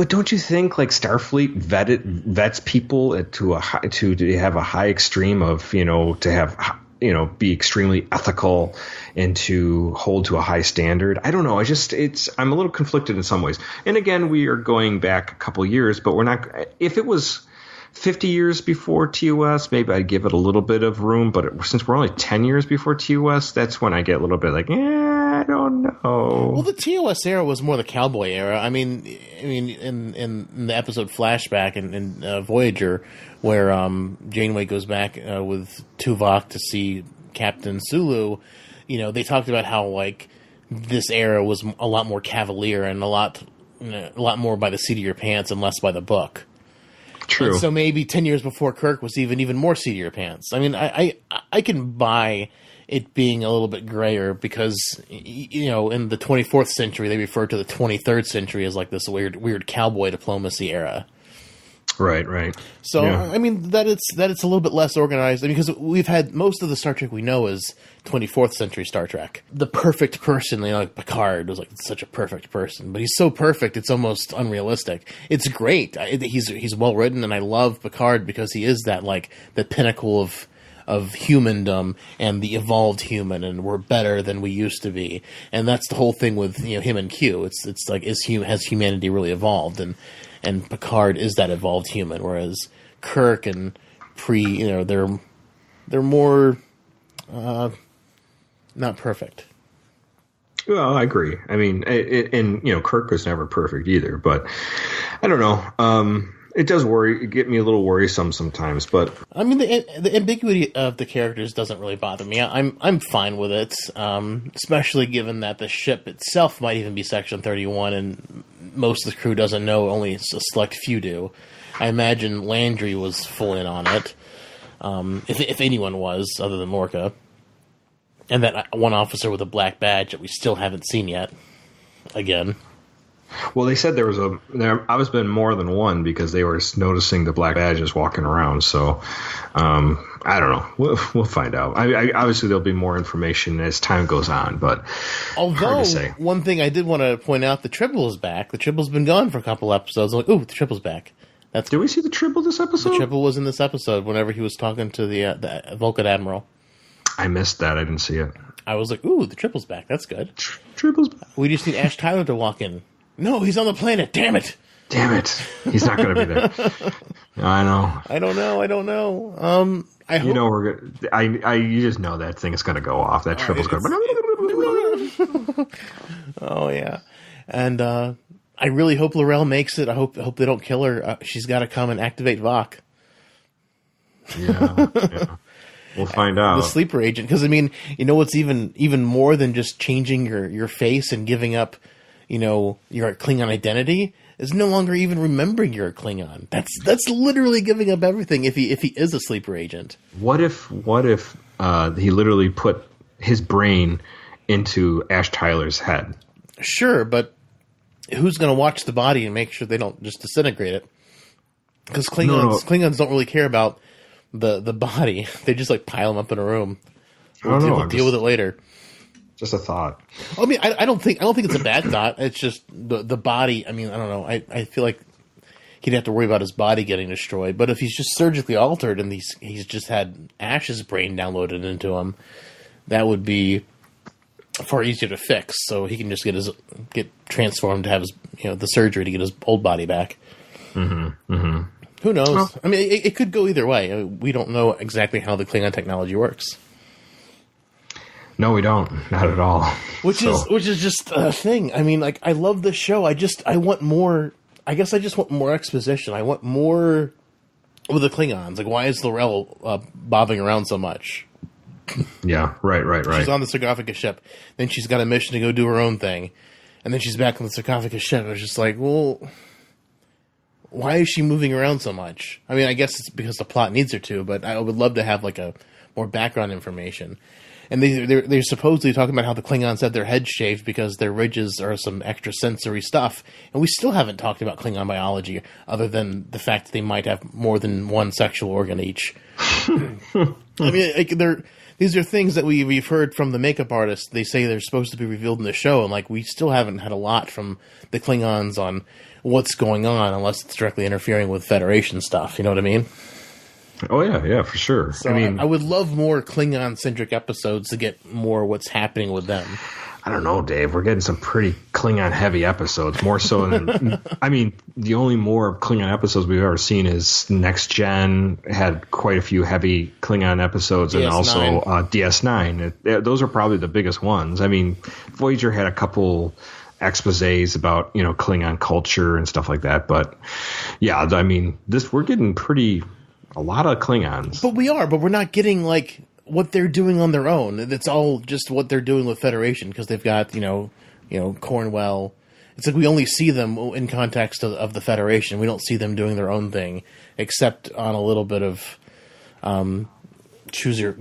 don't you think like Starfleet vets people to have a high extreme of to have be extremely ethical and to hold to a high standard? I don't know. I'm a little conflicted in some ways. And again, we are going back a couple years, but we're not. If it was 50 years before TOS, maybe I'd give it a little bit of room. But since we're only 10 years before TOS, that's when I get a little bit like, I don't know. Well, the TOS era was more the cowboy era. In the episode Flashback in Voyager, where Janeway goes back with Tuvok to see Captain Sulu, they talked about how like this era was a lot more cavalier and a lot more by the seat of your pants and less by the book. True. And so maybe 10 years before Kirk was even more seat of your pants. I can buy it being a little bit grayer because, in the 24th century, they refer to the 23rd century as like this weird cowboy diplomacy era. Right. So, yeah. That it's a little bit less organized. Because we've had most of the Star Trek we know is 24th century Star Trek. The perfect person, like Picard was like such a perfect person, but he's so perfect it's almost unrealistic. It's great. He's well written, and I love Picard because he is that like the pinnacle of humandom and the evolved human, and we're better than we used to be. And that's the whole thing with him and Q. It's like has humanity really evolved? And Picard is that evolved human, whereas Kirk and they're more not perfect. Well, I agree. Kirk was never perfect either, but I don't know. It does get me a little worrisome sometimes, but the ambiguity of the characters doesn't really bother me. I'm fine with it, especially given that the ship itself might even be Section 31, and most of the crew doesn't know. Only a select few do. I imagine Landry was full in on it, if anyone was, other than Lorca, and that one officer with a black badge that we still haven't seen yet. again. Well, they said there obviously been more than one because they were noticing the black badges walking around. So, I don't know. We'll find out. I obviously there'll be more information as time goes on, but although one thing I did want to point out, the Tribble is back. The Tribble's been gone for a couple episodes. I'm like, ooh, the Tribble's back. Did we see the Tribble this episode? The Tribble was in this episode whenever he was talking to the Vulcan Admiral. I missed that. I didn't see it. I was like, ooh, the Tribble's back. That's good. Tribble's back. We just need Ash Tyler to walk in. No, he's on the planet. Damn it. He's not going to be there. I know. I don't know. I hope. You know, you just know that thing is going to go off. That Tribble's going to. Oh, yeah. And I really hope L'Rell makes it. I hope they don't kill her. She's got to come and activate Vok. Yeah. We'll find out. The sleeper agent. Because, I mean, you know what's even more than just changing your face and giving up, you know, your Klingon identity is no longer even remembering you're a Klingon. That's literally giving up everything if he is a sleeper agent. What if he literally put his brain into Ash Tyler's head? Sure, but who's going to watch the body and make sure they don't just disintegrate it? Because Klingons don't really care about the body. They just like pile them up in a room. We'll deal with it later. Just a thought. I mean, I don't think it's a bad thought. It's just the body. I mean, I don't know. I feel like he'd have to worry about his body getting destroyed. But if he's just surgically altered and he's just had Ash's brain downloaded into him, that would be far easier to fix. So he can just get transformed to have his the surgery to get his old body back. Mm-hmm. Mm-hmm. Who knows? Well, I mean, it could go either way. I mean, we don't know exactly how the Klingon technology works. No, we don't. Not at all. Which is just a thing. I mean, like, I love the show. I want more. I guess I just want more exposition. I want more with the Klingons. Like, why is L'Rell bobbing around so much? Yeah, right. She's on the sarcophagus ship. Then she's got a mission to go do her own thing. And then she's back on the sarcophagus ship. It's just like, well, why is she moving around so much? I mean, I guess it's because the plot needs her to, but I would love to have, like, a more background information. And they're supposedly talking about how the Klingons had their heads shaved because their ridges are some extrasensory stuff. And we still haven't talked about Klingon biology other than the fact that they might have more than one sexual organ each. I mean, these are things that we've heard from the makeup artists. They say they're supposed to be revealed in the show, and like we still haven't had a lot from the Klingons on what's going on unless it's directly interfering with Federation stuff. You know what I mean? Oh, yeah, for sure. So I would love more Klingon-centric episodes to get more what's happening with them. I don't know, Dave. We're getting some pretty Klingon-heavy episodes, more so than... I mean, the only more Klingon episodes we've ever seen is Next Gen had quite a few heavy Klingon episodes, and also DS9. Those are probably the biggest ones. I mean, Voyager had a couple exposés about, Klingon culture and stuff like that, but yeah, I mean, we're getting a lot of Klingons. But we're not getting, like, what they're doing on their own. It's all just what they're doing with Federation, because they've got, Cornwell. It's like we only see them in context of the Federation. We don't see them doing their own thing, except on a little bit of Choose Your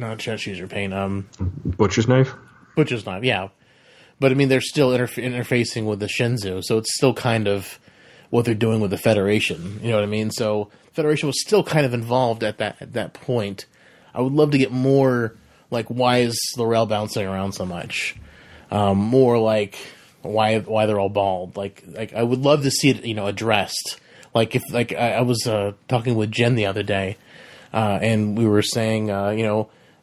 Pain. Butcher's Knife? Butcher's Knife, yeah. But, I mean, they're still interfacing with the Shenzhou, so it's still kind of what they're doing with the Federation. You know what I mean? So Federation was still kind of involved at that point. I would love to get more, like, why is L'Rell bouncing around so much? More like why they're all bald. Like I would love to see it, addressed. Like if I was talking with Jen the other day, and we were saying,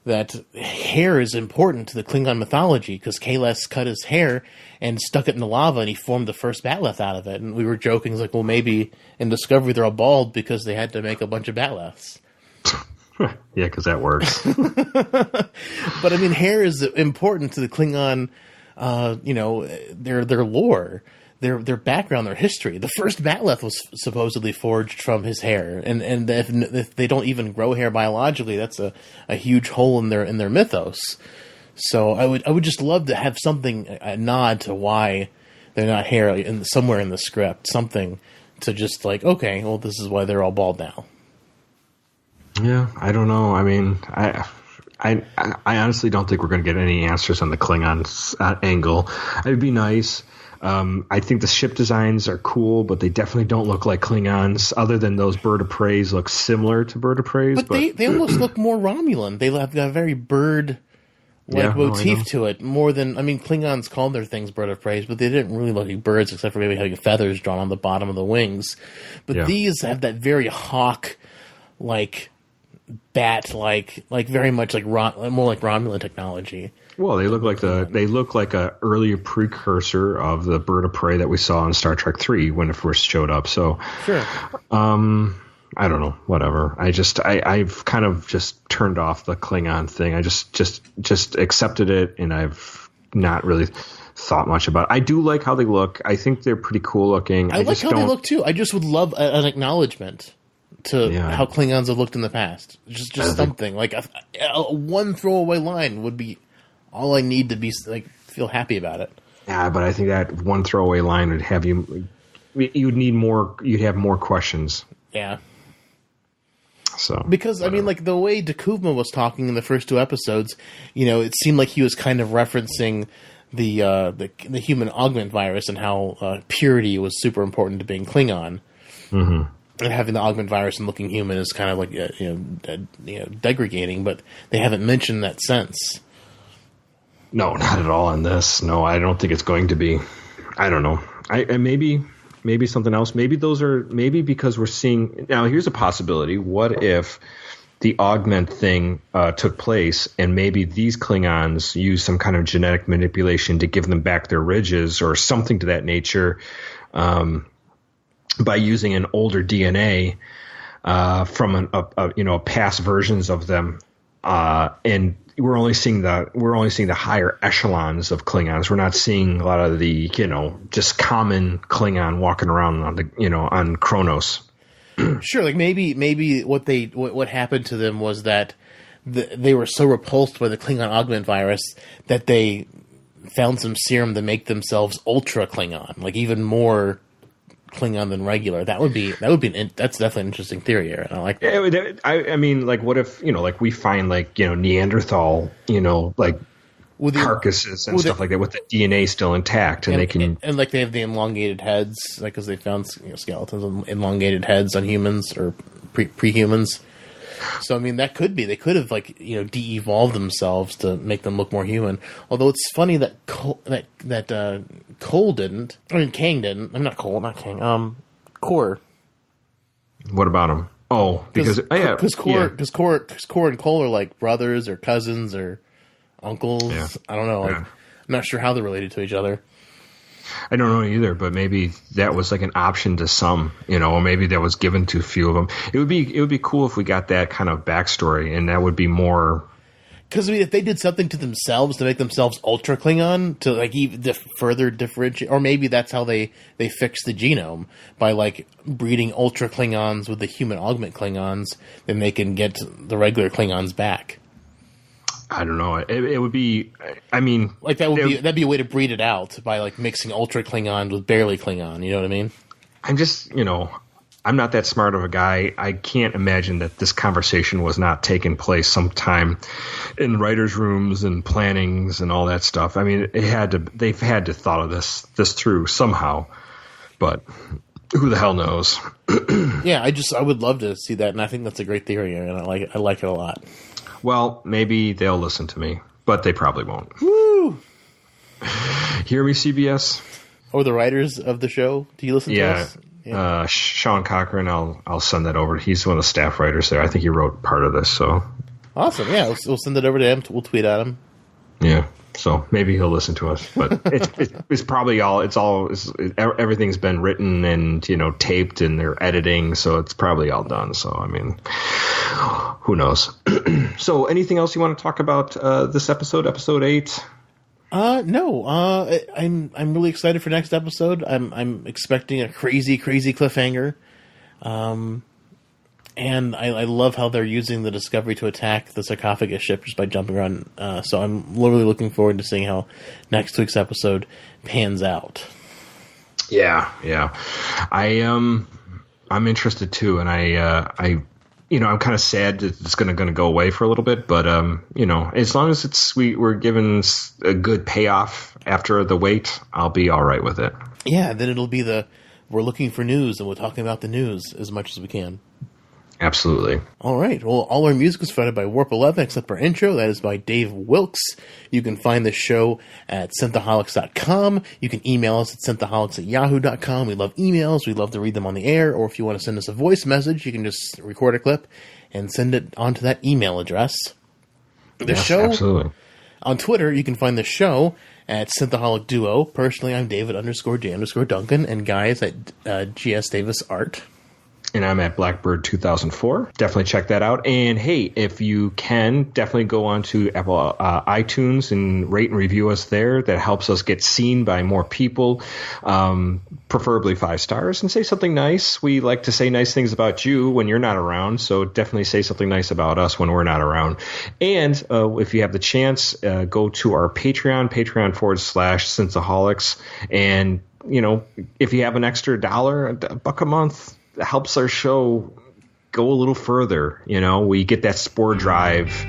that hair is important to the Klingon mythology because Kahless cut his hair and stuck it in the lava and he formed the first Batleth out of it. And we were joking, like, well, maybe in Discovery they're all bald because they had to make a bunch of Batleths. Yeah, because that works. But, I mean, hair is important to the Klingon, their lore, their background, their history. The first Batleth was supposedly forged from his hair. And if they don't even grow hair biologically, that's a huge hole in their mythos. So I would just love to have something, a nod to why they're not hair somewhere in the script. Something to just like, okay, well, this is why they're all bald now. Yeah, I don't know. I mean, I honestly don't think we're going to get any answers on the Klingons angle. It'd be nice. I think the ship designs are cool, but they definitely don't look like Klingons. Other than those bird of preys look similar to bird of preys, but they almost look more Romulan. They have got a very bird motif to it. More than Klingons called their things bird of preys, but they didn't really look like birds, except for maybe having feathers drawn on the bottom of the wings. But these have that very hawk like. Bat like very much like more like Romulan technology. Well, they look like a earlier precursor of the bird of prey that we saw in Star Trek 3 when it first showed up. So, sure. I don't know, whatever. I've kind of just turned off the Klingon thing. I just accepted it, and I've not really thought much about it. I do like how they look. I think they're pretty cool looking. I like how they look too. I just would love an acknowledgement to how Klingons have looked in the past. Just something like a one throwaway line would be all I need to be feel happy about it. Yeah, but I think that one throwaway line would have you'd need more. You'd have more questions. Yeah. So because the way D'Kuvma was talking in the first 2 episodes, it seemed like he was kind of referencing the human augment virus and how purity was super important to being Klingon. Mm-hmm. And having the augment virus and looking human is kind of like degrading, but they haven't mentioned that sense. No, not at all in this. No, I don't think it's going to be. I don't know. I maybe something else. Maybe because we're seeing now. Here's a possibility. What if the augment thing took place, and maybe these Klingons use some kind of genetic manipulation to give them back their ridges or something to that nature? By using an older DNA from past versions of them, and we're only seeing the higher echelons of Klingons. We're not seeing a lot of the just common Klingon walking around on Kronos. Sure, like maybe what happened to them was that they were so repulsed by the Klingon augment virus that they found some serum to make themselves ultra Klingon, like even more Klingon than regular. That's definitely an interesting theory, Aaron. I like that. What if we find Neanderthal carcasses and stuff like that with the DNA still intact, and they can and they have the elongated heads, because they found skeletons and elongated heads on humans or pre-humans. So that could be they could have de-evolved themselves to make them look more human. Although it's funny that Cole didn't. Kang didn't. I'm not Cole, not Kang. Kor. What about him? Oh, because Kor and Cole are like brothers or cousins or uncles. Yeah. I don't know. I'm not sure how they're related to each other. I don't know either, but maybe that was an option to some, or maybe that was given to a few of them. It would be cool if we got that kind of backstory, and that would be more. Because if they did something to themselves to make themselves ultra Klingon to even further differentiate, or maybe that's how they fix the genome by breeding ultra Klingons with the human augment Klingons, then they can get the regular Klingons back. I don't know. It would be. That'd be a way to breed it out by mixing ultra Klingon with barely Klingon. You know what I mean? I'm just I'm not that smart of a guy. I can't imagine that this conversation was not taking place sometime in writers' rooms and plannings and all that stuff. They've had to thought of this through somehow, but who the hell knows? Yeah, I would love to see that, and I think that's a great theory, and I like it a lot. Well, maybe they'll listen to me, but they probably won't. Woo! Hear me, CBS? Or the writers of the show? Do you listen to us? Yeah. Sean Cochran, I'll send that over. He's one of the staff writers there. I think he wrote part of this. So awesome! Yeah, we'll send it over to him. We'll tweet at him. Yeah, so maybe he'll listen to us. But it's probably everything's been written and taped, and they're editing, so it's probably all done. So who knows? So anything else you want to talk about this episode 8? No. I'm really excited for next episode. I'm expecting a crazy cliffhanger. And I love how they're using the Discovery to attack the sarcophagus ship just by jumping around. So I'm really looking forward to seeing how next week's episode pans out. Yeah. I'm interested too, and I'm kind of sad that it's going to go away for a little bit, but as long as we're given a good payoff after the wait, I'll be all right with it. Yeah, then it'll be we're looking for news and we're talking about the news as much as we can. Absolutely. All right. Well, all our music is provided by Warp 11, except our intro. That is by Dave Wilkes. You can find the show at synthaholics.com. You can email us at synthaholics@yahoo.com. We love emails. We love to read them on the air. Or if you want to send us a voice message, you can just record a clip and send it onto that email address. The show, absolutely. On Twitter, you can find the show at Synthaholic Duo. Personally, I'm David_J_Duncan, and guys at GS Davis Art. And I'm at Blackbird 2004. Definitely check that out. And hey, if you can, definitely go on to Apple iTunes and rate and review us there. That helps us get seen by more people, preferably 5 stars, and say something nice. We like to say nice things about you when you're not around, so definitely say something nice about us when we're not around. And if you have the chance, go to our Patreon/Synthaholics. And, if you have an extra $1 a month, helps our show go a little further. We get that spore drive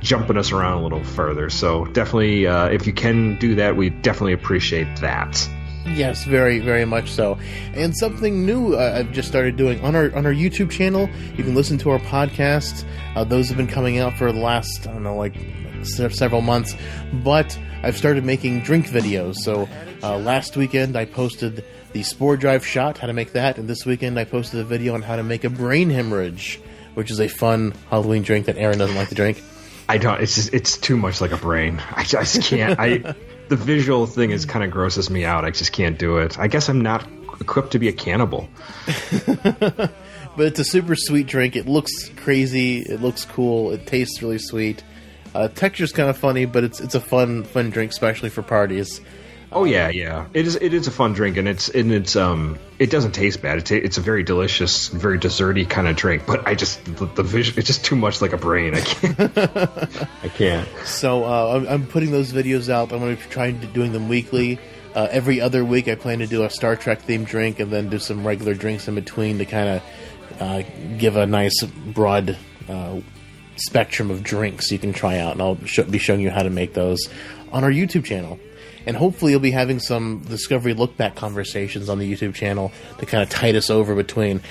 jumping us around a little further. So definitely, if you can do that, we definitely appreciate that. Yes, very, very much so. And something new I've just started doing on our YouTube channel. You can listen to our podcasts. Those have been coming out for the last, several months. But I've started making drink videos. So last weekend I posted the spore drive shot, how to make that, and this weekend I posted a video on how to make a brain hemorrhage, which is a fun Halloween drink that Aaron doesn't like to drink. I don't. It's too much like a brain. I just can't. The visual thing kind of grosses me out. I just can't do it. I guess I'm not equipped to be a cannibal. But it's a super sweet drink. It looks crazy. It looks cool. It tastes really sweet. Texture's kind of funny, but it's a fun drink, especially for parties. Oh yeah. It is a fun drink, and it doesn't taste bad. It's a very delicious, very desserty kind of drink. But the visual, it's just too much like a brain. I can't. So I'm putting those videos out. I'm going to try doing them weekly. Every other week, I plan to do a Star Trek themed drink, and then do some regular drinks in between to kind of give a nice broad spectrum of drinks you can try out. And I'll be showing you how to make those on our YouTube channel. And hopefully you'll be having some Discovery look-back conversations on the YouTube channel to kind of tide us over between.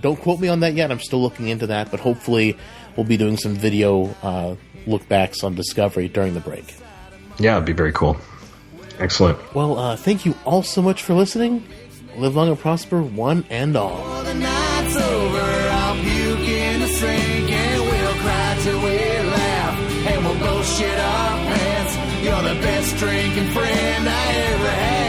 Don't quote me on that yet. I'm still looking into that. But hopefully we'll be doing some video look-backs on Discovery during the break. Yeah, it'd be very cool. Excellent. Well, thank you all so much for listening. Live long and prosper, one and all. The night's over. I'll puke in the sink and we'll cry till we laugh. And we'll both shit our pants. You're the best drinking friend I ever had.